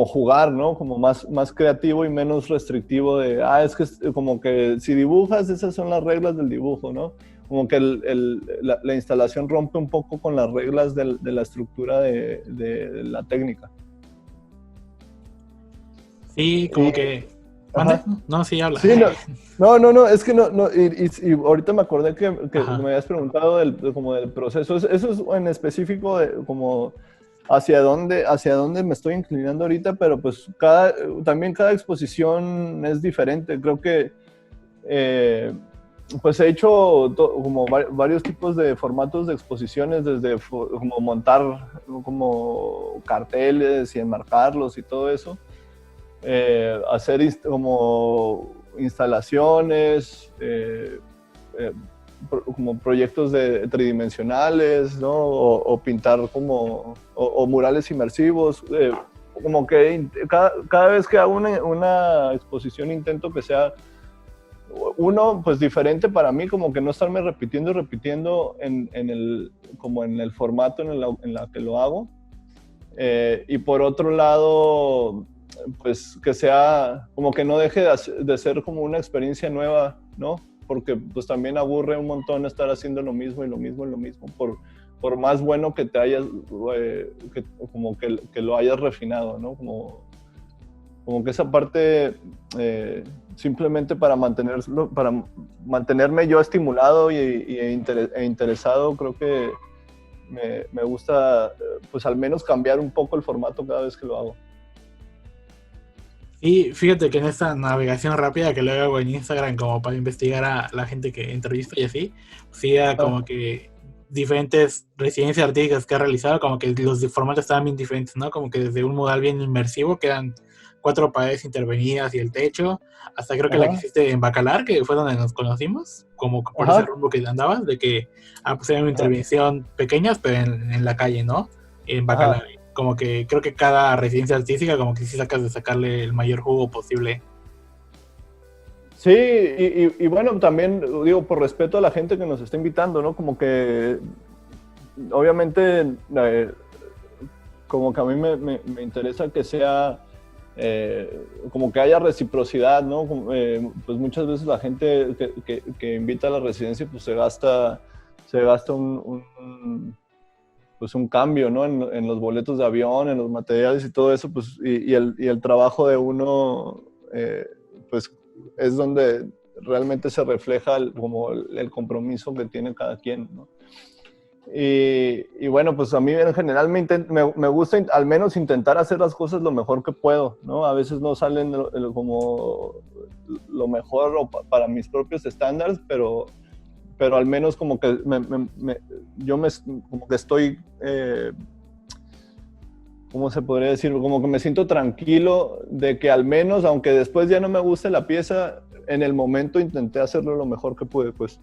jugar, ¿no? Como más creativo y menos restrictivo es que como que si dibujas, esas son las reglas del dibujo, ¿no? Como que la instalación rompe un poco con las reglas de la estructura de la técnica. Sí, como que... No, sí, habla. Sí, no, es que no y ahorita me acordé que me habías preguntado como del proceso. Eso es en específico como hacia dónde me estoy inclinando ahorita, pero pues también cada exposición es diferente. Creo que pues he hecho como varios tipos de formatos de exposiciones, desde como montar como carteles y enmarcarlos y todo eso, hacer como instalaciones, como proyectos tridimensionales, ¿no? O pintar como o murales inmersivos, como que cada vez que hago una exposición intento que sea uno, pues diferente para mí, como que no estarme repitiendo y repitiendo como en el formato en la que lo hago. Y por otro lado, pues que sea, como que no deje de ser como una experiencia nueva, ¿no? Porque pues también aburre un montón estar haciendo lo mismo y lo mismo y lo mismo, por más bueno que te hayas, como que lo hayas refinado, ¿no? Como que esa parte, simplemente para mantenerme yo estimulado e interesado, creo que me gusta, pues al menos cambiar un poco el formato cada vez que lo hago. Y fíjate que en esta navegación rápida que luego hago en Instagram como para investigar a la gente que entrevisto y así, sí era como que diferentes residencias artísticas que ha realizado, como que los formatos estaban bien diferentes, ¿no? Como que desde un modal bien inmersivo, que eran 4 paredes intervenidas y el techo, hasta creo que la que hiciste en Bacalar, que fue donde nos conocimos, como por ese rumbo que andabas, de que pues era una intervención pequeñas, pero en la calle, ¿no? En Bacalar. Como que creo que cada residencia artística como que sí sacas de sacarle el mayor jugo posible. Sí, y bueno, también digo, por respeto a la gente que nos está invitando, ¿no? Como que, obviamente, como que a mí me interesa que sea, como que haya reciprocidad, ¿no? Pues muchas veces la gente que invita a la residencia, pues se gasta pues un cambio, ¿no? En los boletos de avión, en los materiales y todo eso, pues, y el trabajo de uno, pues, es donde realmente se refleja como el compromiso que tiene cada quien, ¿no? Y bueno, pues a mí en general me gusta al menos intentar hacer las cosas lo mejor que puedo, ¿no? A veces no salen como lo mejor para mis propios estándares, pero al menos como que como que estoy, ¿cómo se podría decir? Como que me siento tranquilo de que al menos, aunque después ya no me guste la pieza, en el momento intenté hacerlo lo mejor que pude, pues.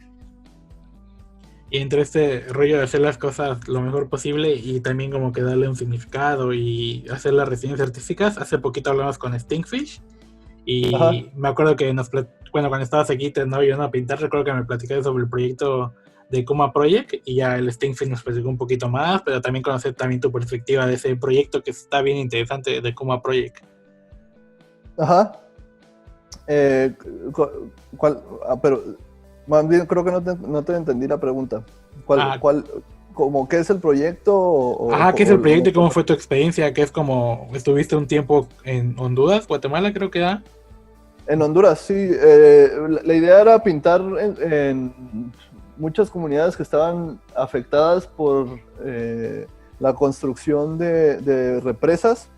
Y entre este rollo de hacer las cosas lo mejor posible y también como que darle un significado y hacer las residencias artísticas, hace poquito hablamos con Stinkfish y me acuerdo que cuando estabas aquí te no iban a pintar, recuerdo que me platicaste sobre el proyecto de Kuma Project y ya el Stinkfish nos platicó un poquito más, pero también conocer también tu perspectiva de ese proyecto que está bien interesante de Kuma Project. Ajá. Pero más bien creo que no te entendí la pregunta. ¿Cómo qué es el proyecto? ¿Qué es el proyecto y cómo fue tu experiencia? Que es como, estuviste un tiempo en Honduras, Guatemala creo que era. En Honduras, sí. La idea era pintar en muchas comunidades que estaban afectadas por la construcción de represas,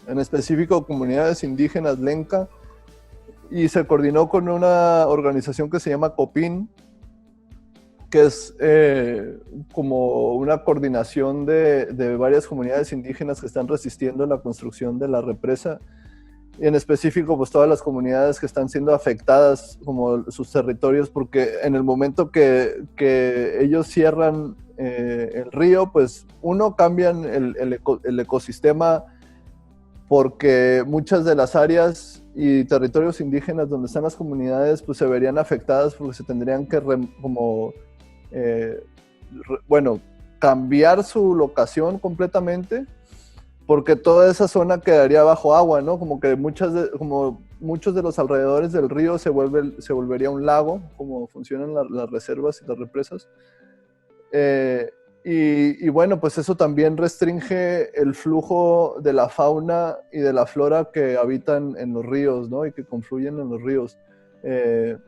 en específico comunidades indígenas Lenca, y se coordinó con una organización que se llama COPIN, que es como una coordinación de varias comunidades indígenas que están resistiendo la construcción de la represa, y en específico pues todas las comunidades que están siendo afectadas como sus territorios, porque en el momento que ellos cierran el río, pues cambian el ecosistema, porque muchas de las áreas y territorios indígenas donde están las comunidades pues se verían afectadas porque se tendrían que cambiar su locación completamente, porque toda esa zona quedaría bajo agua, ¿no? Como que muchos de los alrededores del río se volvería un lago, como funcionan las reservas y las represas. Y bueno, pues eso también restringe el flujo de la fauna y de la flora que habitan en los ríos, ¿no? Y que confluyen en los ríos.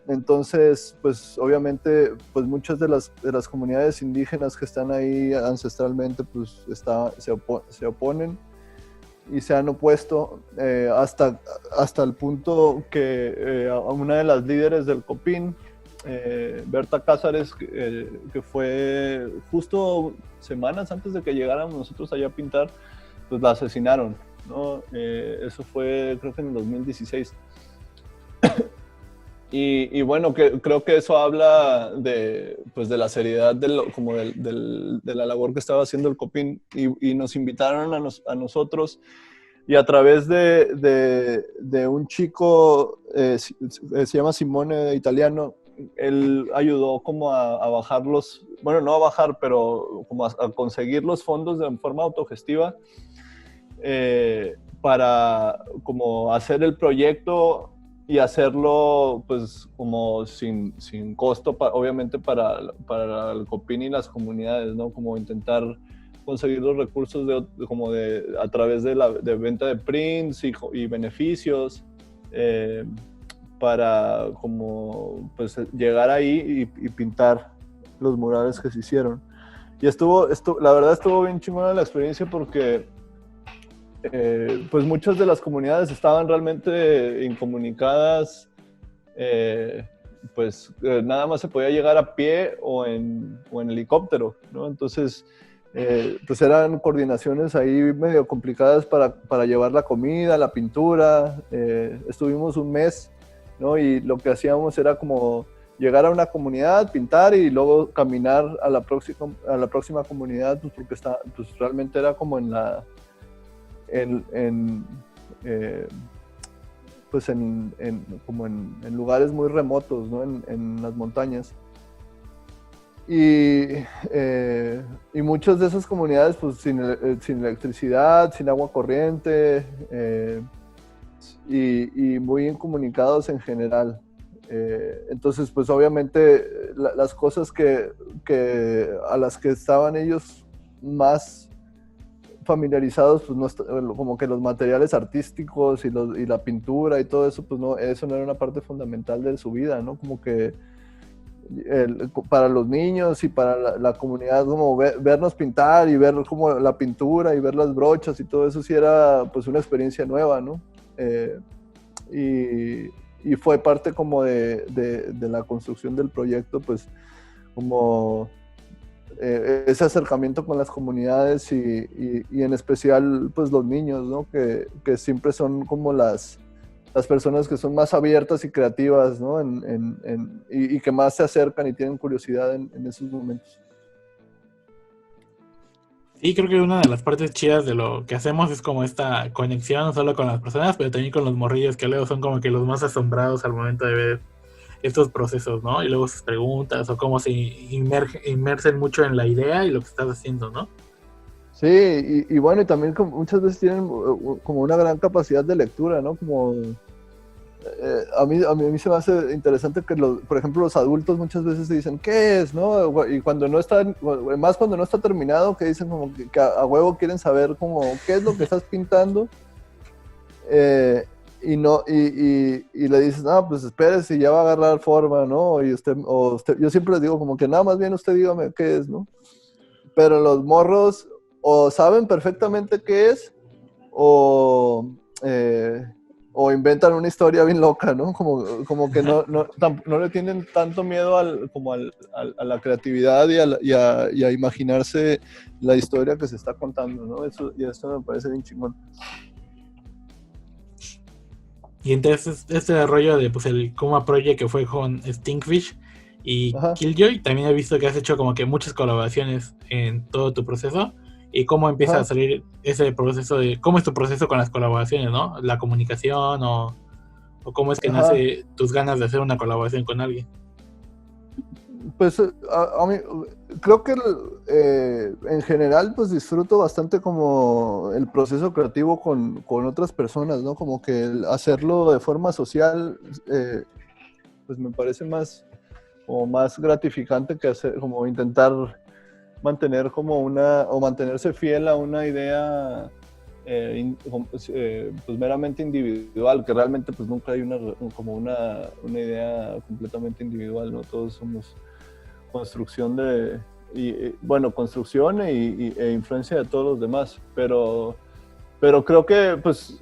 Entonces, pues obviamente, pues muchas de las comunidades indígenas que están ahí ancestralmente, pues se oponen y se han opuesto hasta el punto que una de las líderes del COPIN, Berta Cázares, que fue justo semanas antes de que llegáramos nosotros allá a pintar, pues la asesinaron, ¿no? Eso fue creo que en el 2016. Y bueno, creo que eso habla de la seriedad de la labor que estaba haciendo el COPIN, y nos invitaron a nosotros y a través de un chico, se llama Simone, italiano, él ayudó como a bajarlos, bueno, no a bajar, pero como a conseguir los fondos de forma autogestiva para como hacer el proyecto y hacerlo pues como sin costo, obviamente para el COPINH y las comunidades, ¿no? Como intentar conseguir los recursos a través de venta de prints y beneficios para como pues llegar ahí y pintar los murales que se hicieron. Y la verdad estuvo bien chingona la experiencia porque pues muchas de las comunidades estaban realmente incomunicadas, pues nada más se podía llegar a pie o en helicóptero, ¿no? Entonces pues eran coordinaciones ahí medio complicadas para llevar la comida, la pintura. Estuvimos un mes, ¿no? Y lo que hacíamos era como llegar a una comunidad, pintar y luego caminar a la próxima comunidad, pues porque pues realmente era como como en lugares muy remotos, ¿no? En las montañas. Y muchas de esas comunidades pues sin electricidad, sin agua corriente, y muy incomunicados en general. Entonces pues obviamente las cosas a las que estaban ellos más familiarizados, pues no, como que los materiales artísticos y la pintura y todo eso, pues no, eso no era una parte fundamental de su vida, ¿no? Como que para los niños y para la comunidad, como vernos pintar y ver como la pintura y ver las brochas y todo eso sí era pues una experiencia nueva, ¿no? Y fue parte como de la construcción del proyecto, pues como ese acercamiento con las comunidades y en especial pues los niños, ¿no? Que siempre son como las personas que son más abiertas y creativas, ¿no? Y que más se acercan y tienen curiosidad en esos momentos. Sí, creo que una de las partes chidas de lo que hacemos es como esta conexión no solo con las personas, pero también con los morrillos, que luego son como que los más asombrados al momento de ver estos procesos, ¿no? Y luego sus preguntas o cómo se inmersen mucho en la idea y lo que estás haciendo, ¿no? Sí, y bueno, y también muchas veces tienen como una gran capacidad de lectura, ¿no? Como a mí se me hace interesante que, por ejemplo, los adultos muchas veces dicen, ¿qué es? ¿No? Y cuando no está, más cuando no está terminado, que dicen como que a huevo quieren saber como qué es lo que estás pintando. Y le dices, no, pues espérese, ya va a agarrar forma, ¿no? Y yo siempre les digo como que nada más bien usted dígame qué es, ¿no? Pero los morros o saben perfectamente qué es o inventan una historia bien loca, ¿no? Como que no le tienen tanto miedo a la creatividad y a imaginarse la historia que se está contando, ¿no? Eso me parece bien chingón. Y entonces este rollo de pues el Kuma Project que fue con Stinkfish y Ajá. Killjoy, también he visto que has hecho como que muchas colaboraciones en todo tu proceso. ¿Y cómo empieza a salir ese proceso cómo es tu proceso con las colaboraciones, ¿no? La comunicación o cómo es que nace tus ganas de hacer una colaboración con alguien? Pues a mí creo que en general pues disfruto bastante como el proceso creativo con otras personas, ¿no? Como que hacerlo de forma social pues me parece más gratificante que como intentar mantener mantenerse fiel a una idea pues meramente individual, que realmente pues nunca hay una idea completamente individual, ¿no? Todos somos construcción construcción e influencia de todos los demás, pero creo que pues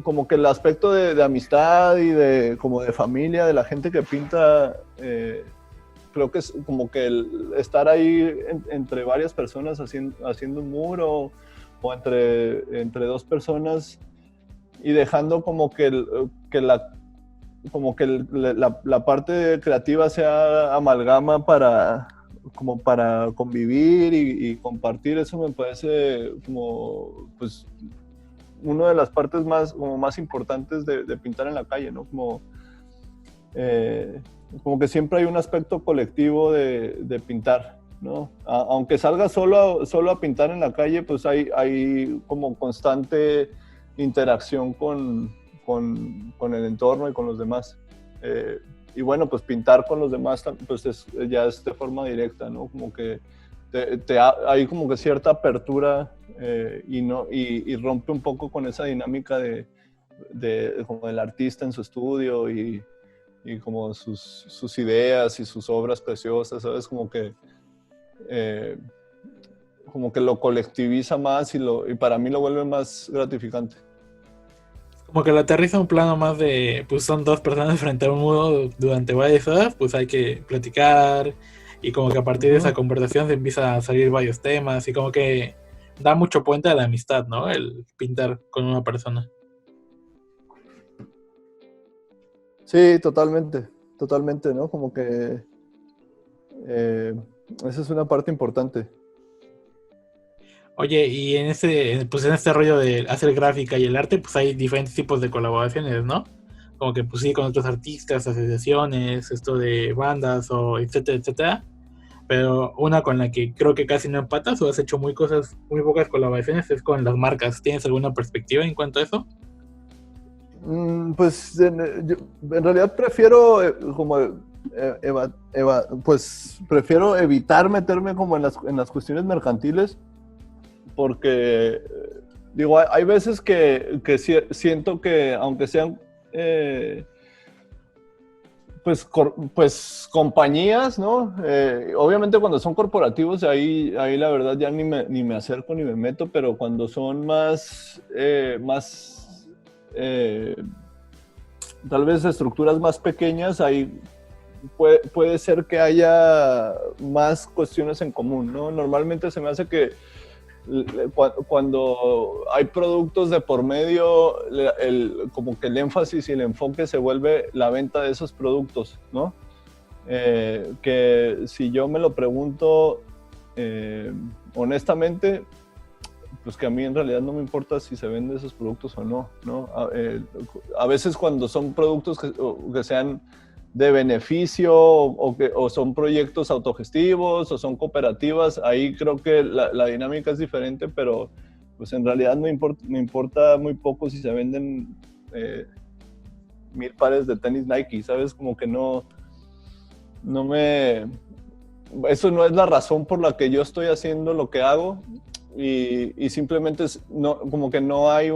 como que el aspecto de amistad y como de familia de la gente que pinta, creo que es como que el estar ahí entre varias personas haciendo un muro o entre dos personas y dejando como que la parte creativa sea amalgama para convivir y compartir. Eso me parece como pues una de las partes más importantes de pintar en la calle, ¿no? Como que siempre hay un aspecto colectivo de pintar, ¿no? Aunque salga solo a pintar en la calle, pues hay como constante interacción con el entorno y con los demás. Y bueno, pues pintar con los demás pues ya es de forma directa, ¿no? Como que hay como que cierta apertura y rompe un poco con esa dinámica como del artista en su estudio y como sus ideas y sus obras preciosas, ¿sabes? Como que lo colectiviza más y para mí lo vuelve más gratificante. Como que lo aterriza un plano más de, pues son dos personas frente a un muro durante varias horas, pues hay que platicar y como que a partir de esa conversación se empieza a salir varios temas y como que da mucho puente a la amistad, ¿no? El pintar con una persona. Sí, totalmente, ¿no? Como que esa es una parte importante. Oye, y en este rollo de hacer gráfica y el arte, pues hay diferentes tipos de colaboraciones, ¿no? Como que pues sí, con otros artistas, asociaciones, esto de bandas o etcétera, etcétera. Pero una con la que creo que casi no empatas o has hecho muy pocas colaboraciones es con las marcas. ¿Tienes alguna perspectiva en cuanto a eso? Pues yo en realidad prefiero prefiero evitar meterme como en las cuestiones mercantiles porque digo, hay veces que siento que aunque sean pues compañías, ¿no? Obviamente cuando son corporativos ahí la verdad ya ni me acerco ni me meto, pero cuando son tal vez estructuras más pequeñas, ahí puede ser que haya más cuestiones en común, ¿no? Normalmente se me hace que cuando hay productos de por medio, como que el énfasis y el enfoque se vuelve la venta de esos productos, ¿no? Que si yo me lo pregunto honestamente, pues que a mí en realidad no me importa si se venden esos productos o no, ¿no? A veces cuando son productos que sean de beneficio o son proyectos autogestivos o son cooperativas, ahí creo que la dinámica es diferente, pero pues en realidad me importa muy poco si se venden 1000 pares de tenis Nike, ¿sabes? Como que eso no es la razón por la que yo estoy haciendo lo que hago y simplemente como que no hay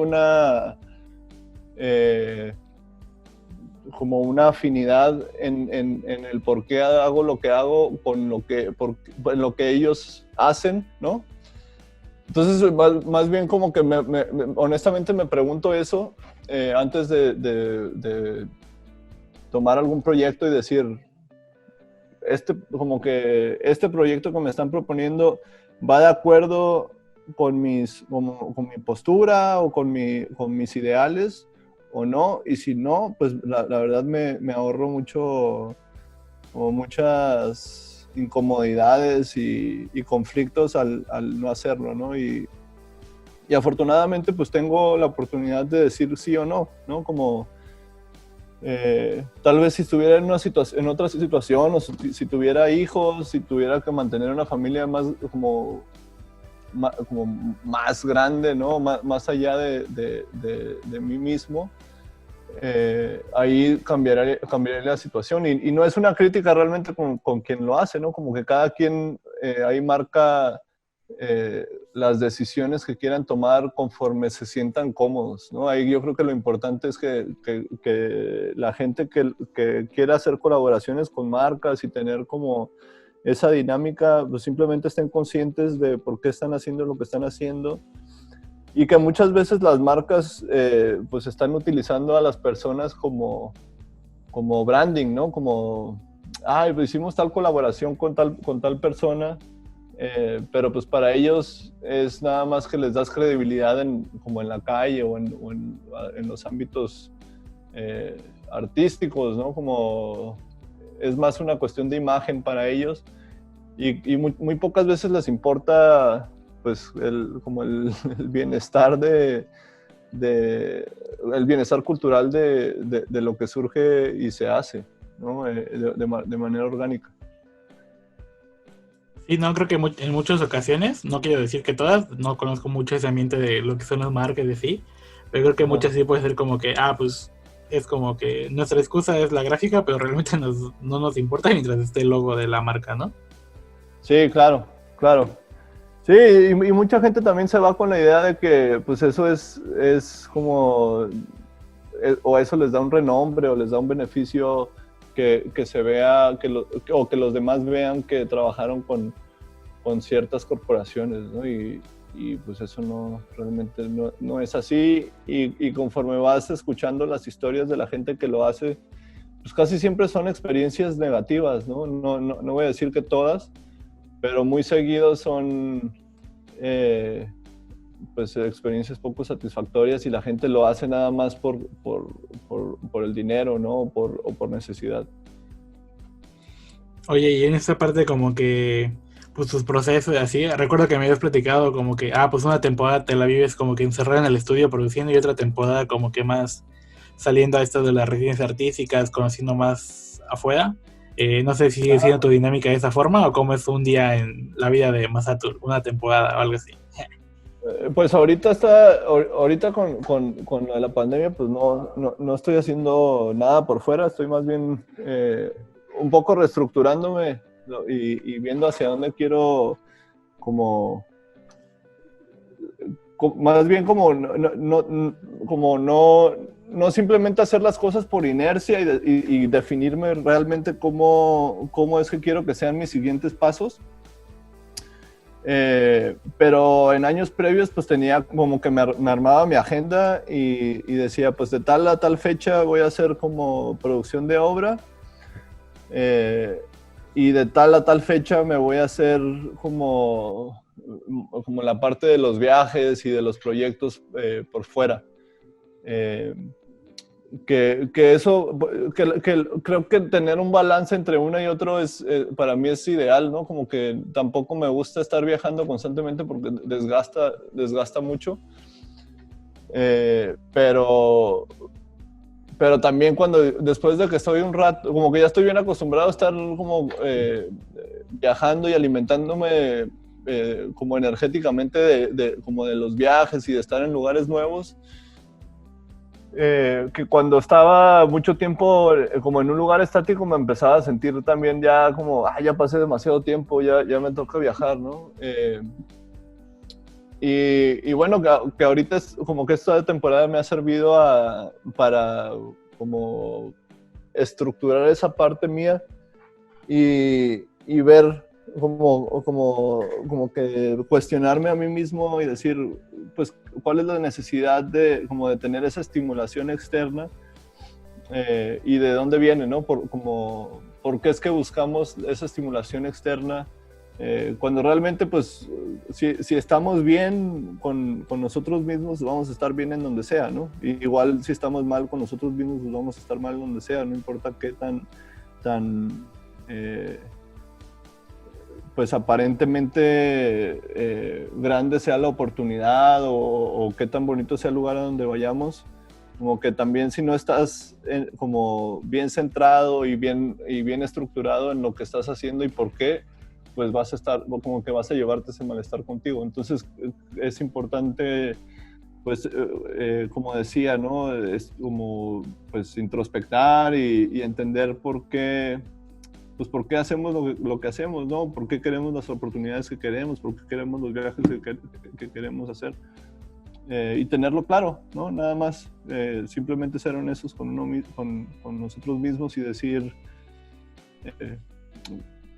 como una afinidad en el por qué hago lo que hago con lo que ellos hacen, ¿no? Entonces, más bien como que honestamente me pregunto eso antes de tomar algún proyecto y decir, como que este proyecto que me están proponiendo va de acuerdo con mi postura o con mis ideales o no, y si no, pues la verdad me ahorro muchas incomodidades y conflictos al no hacerlo, ¿no? Y afortunadamente pues tengo la oportunidad de decir sí o no, ¿no? Como tal vez si estuviera en otra situación o si tuviera hijos, si tuviera que mantener una familia como más grande, ¿no? Más allá de mí mismo, ahí cambiaría la situación. Y no es una crítica realmente con quien lo hace, ¿no? Como que cada quien ahí marca las decisiones que quieran tomar conforme se sientan cómodos, ¿no? Ahí yo creo que lo importante es que la gente que quiera hacer colaboraciones con marcas y tener como esa dinámica, pues simplemente estén conscientes de por qué están haciendo lo que están haciendo y que muchas veces las marcas pues están utilizando a las personas como branding, ¿no? Como, pues hicimos tal colaboración con tal persona, pero pues para ellos es nada más que les das credibilidad como en la calle o en los ámbitos artísticos, ¿no? Como es más una cuestión de imagen para ellos y muy pocas veces les importa pues como el bienestar de el bienestar cultural de lo que surge y se hace, ¿no? De manera orgánica. Sí, no, creo que en muchas ocasiones, no quiero decir que todas, no conozco mucho ese ambiente de lo que son las marcas de sí, pero creo que muchas sí puede ser como que, pues es como que nuestra excusa es la gráfica, pero realmente no nos importa mientras esté el logo de la marca, ¿no? Sí, claro. Sí, y mucha gente también se va con la idea de que pues eso es como, o eso les da un renombre o les da un beneficio que se vea, o que los demás vean que trabajaron con ciertas corporaciones, ¿no? Y pues eso realmente no es así, y conforme vas escuchando las historias de la gente que lo hace, pues casi siempre son experiencias negativas, ¿no? No voy a decir que todas, pero muy seguido son pues experiencias poco satisfactorias, y la gente lo hace nada más por el dinero, ¿no? O por necesidad. Oye, y en esta parte como que pues tus procesos y así, recuerdo que me habías platicado como que, pues una temporada te la vives como que encerrada en el estudio produciendo, y otra temporada como que más saliendo a esto de las residencias artísticas, conociendo más afuera. No sé si sigue siendo tu dinámica de esa forma, o cómo es un día en la vida de Masatul, una temporada o algo así. Pues ahorita con lo de la pandemia, pues no estoy haciendo nada por fuera, estoy más bien un poco reestructurándome y viendo hacia dónde quiero, más bien como no simplemente hacer las cosas por inercia y definirme realmente cómo es que quiero que sean mis siguientes pasos. Pero en años previos pues tenía como que me armaba mi agenda y decía, pues de tal a tal fecha voy a hacer como producción de obra, y de tal a tal fecha me voy a hacer como la parte de los viajes y de los proyectos por fuera. Creo que tener un balance entre uno y otro para mí es ideal, ¿no? Como que tampoco me gusta estar viajando constantemente porque desgasta mucho. Pero también después de que estoy un rato, como que ya estoy bien acostumbrado a estar como viajando y alimentándome como energéticamente como de los viajes y de estar en lugares nuevos. Que cuando estaba mucho tiempo como en un lugar estático me empezaba a sentir también ya como, ya pasé demasiado tiempo, ya me toca viajar, ¿no? Y bueno, que ahorita es como que esta temporada me ha servido para como estructurar esa parte mía y ver como que cuestionarme a mí mismo y decir, pues, cuál es la necesidad de tener esa estimulación externa, y de dónde viene, ¿no? ¿Por qué es que buscamos esa estimulación externa? Cuando realmente, pues, si estamos bien con nosotros mismos, vamos a estar bien en donde sea, ¿no? Y igual si estamos mal con nosotros mismos, pues vamos a estar mal en donde sea, no importa qué tan pues aparentemente grande sea la oportunidad o qué tan bonito sea el lugar a donde vayamos. Como que también si no estás como bien centrado y bien estructurado en lo que estás haciendo y por qué, pues vas a estar, como que vas a llevarte ese malestar contigo. Entonces es importante, pues, como decía, ¿no? Es como, pues, introspectar y entender por qué hacemos lo que hacemos, ¿no? ¿Por qué queremos las oportunidades que queremos? ¿Por qué queremos los viajes que queremos hacer? Y tenerlo claro, ¿no? Nada más, simplemente ser honestos con nosotros mismos y decir,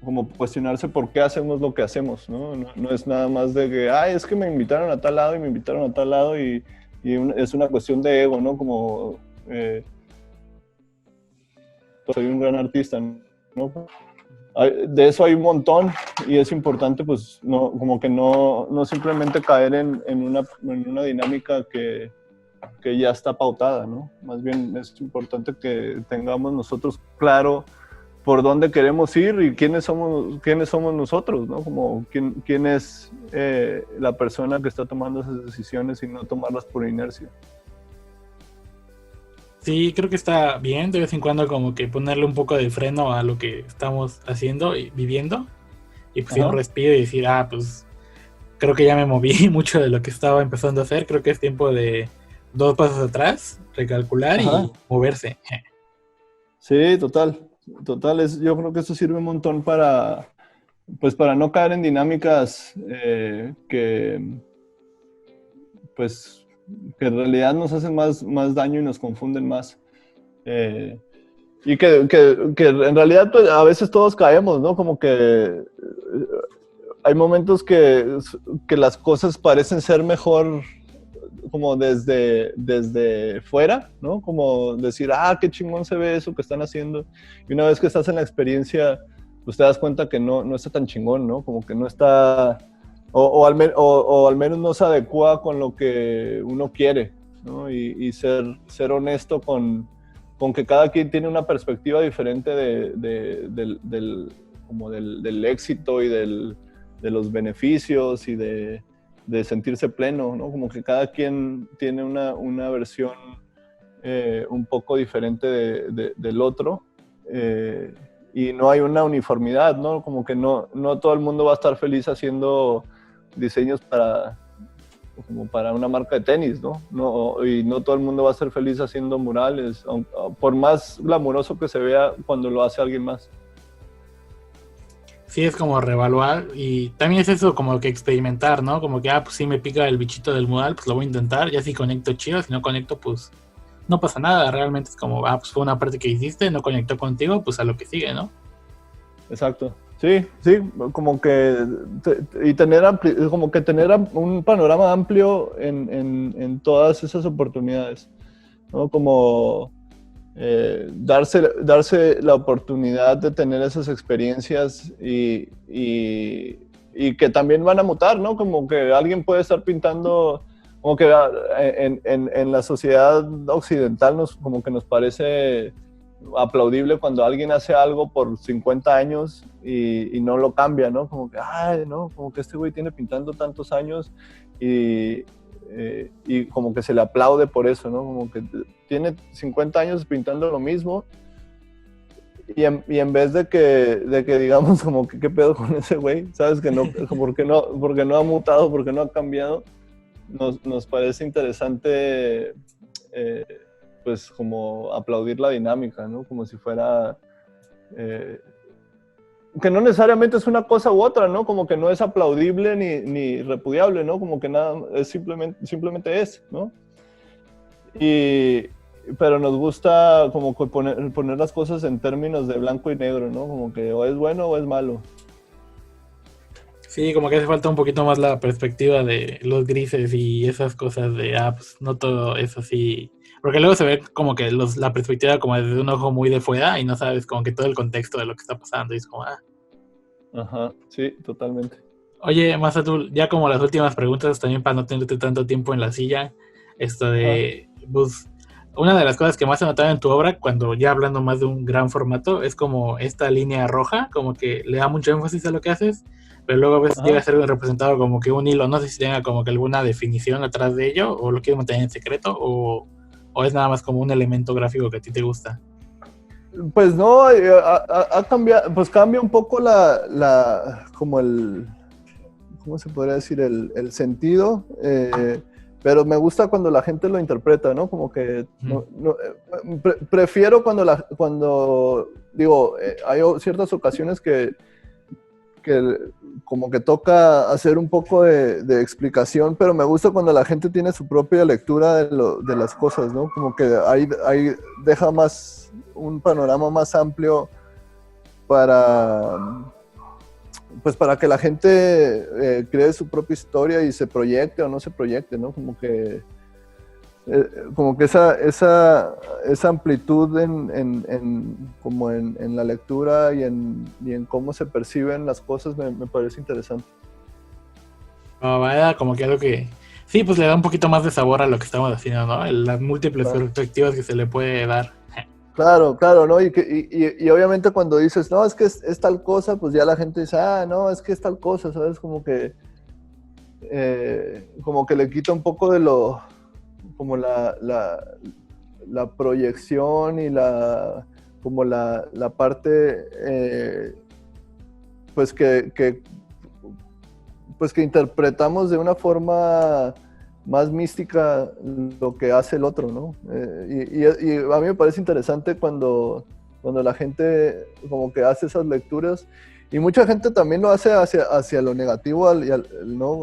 como cuestionarse por qué hacemos lo que hacemos, ¿no? No es nada más de que, es que me invitaron a tal lado y me invitaron a tal lado y es una cuestión de ego, ¿no? Como, soy un gran artista, ¿no? De eso hay un montón y es importante, pues, como que no simplemente caer en una dinámica que ya está pautada, ¿no? Más bien es importante que tengamos nosotros claro por dónde queremos ir y quiénes somos nosotros, ¿no? Como quién es la persona que está tomando esas decisiones y no tomarlas por inercia. Sí, creo que está bien de vez en cuando como que ponerle un poco de freno a lo que estamos haciendo y viviendo. Y pues ir un Ajá. respiro y decir, pues creo que ya me moví mucho de lo que estaba empezando a hacer. Creo que es tiempo de 2 pasos atrás, recalcular Ajá. y moverse. Sí, total. Total, yo creo que eso sirve un montón pues para no caer en dinámicas pues, que en realidad nos hacen más daño y nos confunden más. Y que en realidad pues, a veces todos caemos, ¿no? Como que hay momentos que las cosas parecen ser mejor como desde fuera, ¿no? Como decir, qué chingón se ve eso que están haciendo. Y una vez que estás en la experiencia, pues te das cuenta que no está tan chingón, ¿no? Como que no está, o al menos no se adecua con lo que uno quiere, ¿no? Y ser honesto con que cada quien tiene una perspectiva diferente como del éxito y de los beneficios y de sentirse pleno, ¿no? Como que cada quien tiene una versión un poco diferente del otro y no hay una uniformidad, ¿no? Como que no todo el mundo va a estar feliz haciendo diseños como para una marca de tenis, ¿no? Y no todo el mundo va a ser feliz haciendo murales, por más glamuroso que se vea cuando lo hace alguien más. Sí, es como reevaluar y también es eso como que experimentar, ¿no? Como que, pues sí me pica el bichito del mural, pues lo voy a intentar, ya si conecto chido, si no conecto, pues no pasa nada, realmente es como, pues fue una parte que hiciste, no conectó contigo, pues a lo que sigue, ¿no? Exacto. Sí, como que como que tener un panorama amplio en todas esas oportunidades, ¿no? Como darse la oportunidad de tener esas experiencias y que también van a mutar, ¿no? Como que alguien puede estar pintando, como que en la sociedad occidental como que nos parece aplaudible cuando alguien hace algo por 50 años y no lo cambia, ¿no? Como que, no, como que este güey tiene pintando tantos años y como que se le aplaude por eso, ¿no? Como que tiene 50 años pintando lo mismo y en vez de que digamos como que qué pedo con ese güey, ¿sabes? Que no, porque no ha mutado, porque no ha cambiado, nos parece interesante pues como aplaudir la dinámica, ¿no? Como si fuera que no necesariamente es una cosa u otra, ¿no? Como que no es aplaudible ni repudiable, ¿no? Como que nada, es simplemente es, ¿no? Pero nos gusta como poner las cosas en términos de blanco y negro, ¿no? Como que o es bueno o es malo. Sí, como que hace falta un poquito más la perspectiva de los grises y esas cosas de, pues no todo es así. Porque luego se ve como que la perspectiva como desde un ojo muy de fuera y no sabes como que todo el contexto de lo que está pasando y es como, Ajá, sí, totalmente. Oye, Masatul, ya como las últimas preguntas, también para no tenerte tanto tiempo en la silla, pues, una de las cosas que más he notado en tu obra, cuando ya hablando más de un gran formato, es como esta línea roja, como que le da mucho énfasis a lo que haces, pero luego a veces llega a ser representado como que un hilo, no sé si tenga como que alguna definición atrás de ello, o lo quieres mantener en secreto, o es nada más como un elemento gráfico que a ti te gusta. Pues no, ha cambiado, pues cambia un poco como ¿cómo se podría decir? El sentido, pero me gusta cuando la gente lo interpreta, ¿no? Como que prefiero cuando digo, hay ciertas ocasiones que como que toca hacer un poco de explicación, pero me gusta cuando la gente tiene su propia lectura de las cosas, ¿no? Como que ahí deja un panorama más amplio para que la gente cree su propia historia y se proyecte o no se proyecte, ¿no? Como que esa amplitud como en la lectura y en cómo se perciben las cosas me parece interesante. Era como que algo que sí, pues le da un poquito más de sabor a lo que estamos haciendo, ¿no? Las múltiples perspectivas que se le puede dar. Claro, ¿no? Y obviamente cuando dices, no, es que es tal cosa, pues ya la gente dice, no, es que es tal cosa, ¿sabes? Como que le quita un poco de como la proyección y como la parte pues que interpretamos de una forma más mística lo que hace el otro, ¿no? Y a mí me parece interesante cuando la gente como que hace esas lecturas, y mucha gente también lo hace hacia lo negativo, ¿no?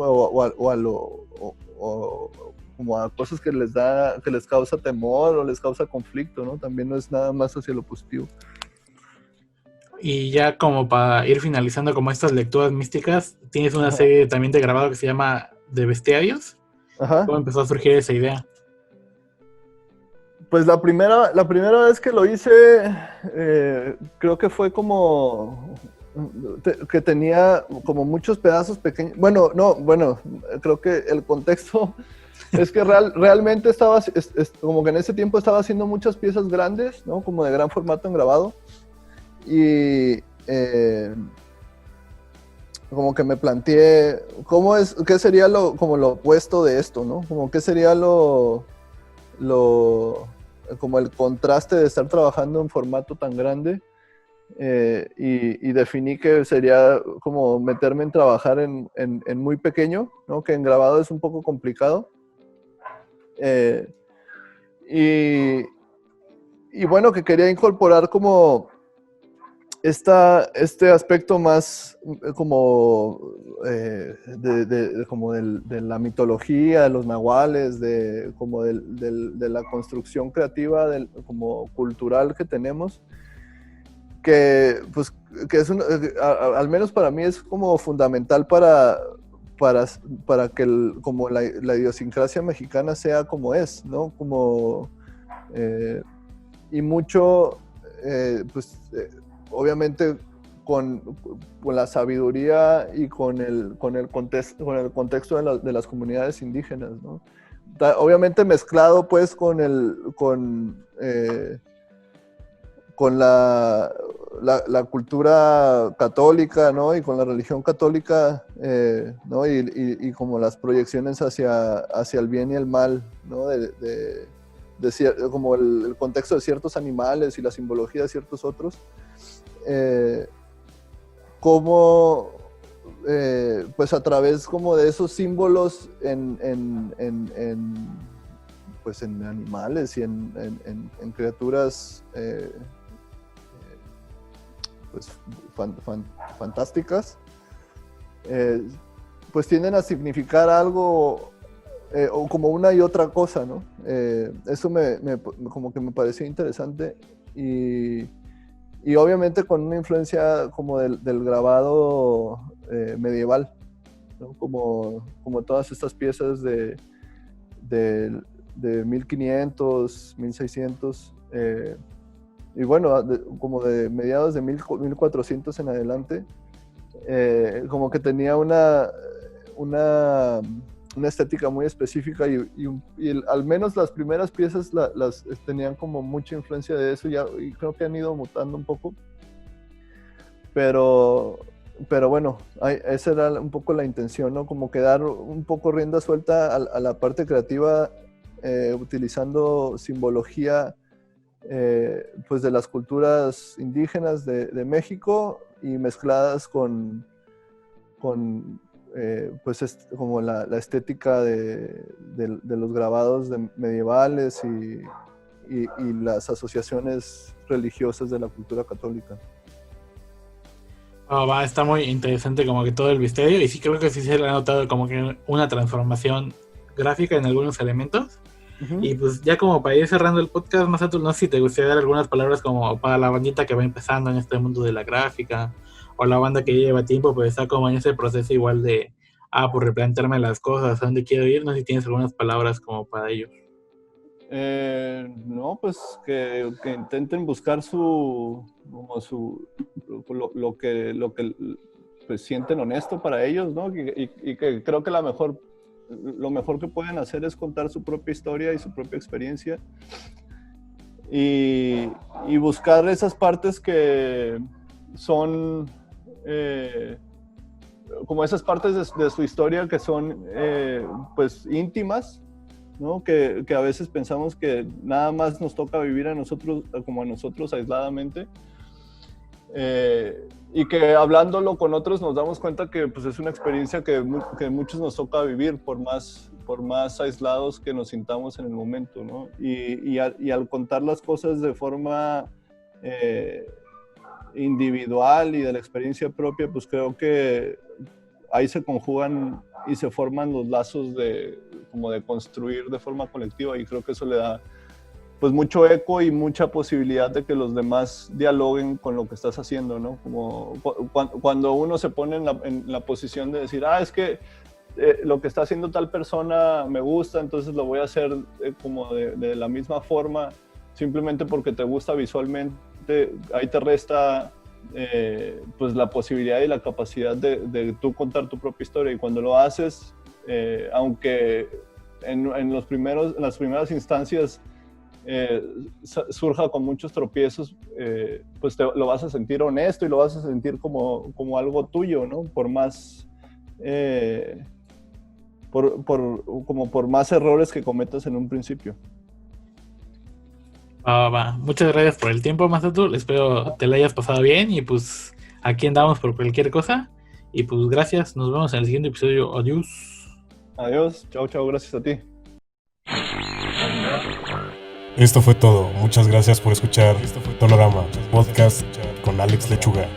O como a cosas que les causa temor o les causa conflicto, ¿no? También no es nada más hacia lo positivo. Y ya como para ir finalizando como estas lecturas místicas, tienes una serie también de grabado que se llama De Bestiarios. Ajá. ¿Cómo empezó a surgir esa idea? Pues la primera vez que lo hice, creo que fue como que tenía como muchos pedazos pequeños. Creo que el contexto es que realmente como que en ese tiempo estaba haciendo muchas piezas grandes, ¿no? Como de gran formato en grabado. Y como que me planteé qué sería como lo opuesto de esto, ¿no? Como qué sería como el contraste de estar trabajando en formato tan grande, y definí que sería como meterme en trabajar en muy pequeño, ¿no? Que en grabado es un poco complicado. Y bueno, que quería incorporar como este aspecto más como como de la mitología, de los nahuales, como de la construcción creativa, como cultural que tenemos, que es al menos para mí es como fundamental para que como la idiosincrasia mexicana sea como es, ¿no? Como y mucho obviamente con la sabiduría y con el contexto de las comunidades indígenas, ¿no? Obviamente mezclado pues con la cultura católica, ¿no? Y con la religión católica, ¿no? Y como las proyecciones hacia el bien y el mal, ¿no? Como el contexto de ciertos animales y la simbología de ciertos otros. Como pues a través como de esos símbolos pues en animales y en criaturas pues fantásticas, pues tienden a significar algo o como una y otra cosa, ¿no? Eso como que me pareció interesante, y obviamente con una influencia como del grabado medieval, ¿no? Como todas estas piezas de 1500, 1600, y bueno, como de mediados de 1400 en adelante, como que tenía una estética muy específica, y al menos las primeras piezas las tenían como mucha influencia de eso, y creo que han ido mutando un poco, pero bueno, esa era un poco la intención, ¿no? Como que dar un poco rienda suelta a la parte creativa, utilizando simbología pues de las culturas indígenas de México, y mezcladas con pues como la estética de los grabados medievales y las asociaciones religiosas de la cultura católica. Está muy interesante como que todo el misterio, y sí creo que sí se le ha notado como que una transformación gráfica en algunos elementos. Uh-huh. Y pues ya como para ir cerrando el podcast, Masatul, no sé si te gustaría dar algunas palabras como para la bandita que va empezando en este mundo de la gráfica, o la banda que lleva tiempo pero está como en ese proceso igual de pues replantearme las cosas, a dónde quiero ir. No sé si tienes algunas palabras como para ellos. No, pues que intenten buscar lo que pues sienten honesto para ellos, ¿no? Y que creo que lo mejor que pueden hacer es contar su propia historia y su propia experiencia, y buscar esas partes que son como esas partes de su historia que son pues íntimas, ¿no? Que a veces pensamos que nada más nos toca vivir a nosotros, como a nosotros aisladamente, y que hablándolo con otros nos damos cuenta que pues, es una experiencia que muchos nos toca vivir por más aislados que nos sintamos en el momento, ¿no? Y al contar las cosas de forma individual y de la experiencia propia, pues creo que ahí se conjugan y se forman los lazos como de construir de forma colectiva, y creo que eso le da pues mucho eco y mucha posibilidad de que los demás dialoguen con lo que estás haciendo, ¿no? Como cuando uno se pone en la posición de decir, es que lo que está haciendo tal persona me gusta, entonces lo voy a hacer como de la misma forma, simplemente porque te gusta visualmente, ahí te resta pues la posibilidad y la capacidad de tú contar tu propia historia. Y cuando lo haces, aunque en las primeras instancias surja con muchos tropiezos, pues lo vas a sentir honesto y lo vas a sentir como algo tuyo, ¿no? Por más por más errores que cometas en un principio. Va. Muchas gracias por el tiempo, Masatul. Espero te la hayas pasado bien y pues aquí andamos por cualquier cosa. Y pues gracias, nos vemos en el siguiente episodio. Adiós. Adiós, chao, gracias a ti. Esto fue todo. Muchas gracias por escuchar Tonorama Podcast con Alex Lechuga.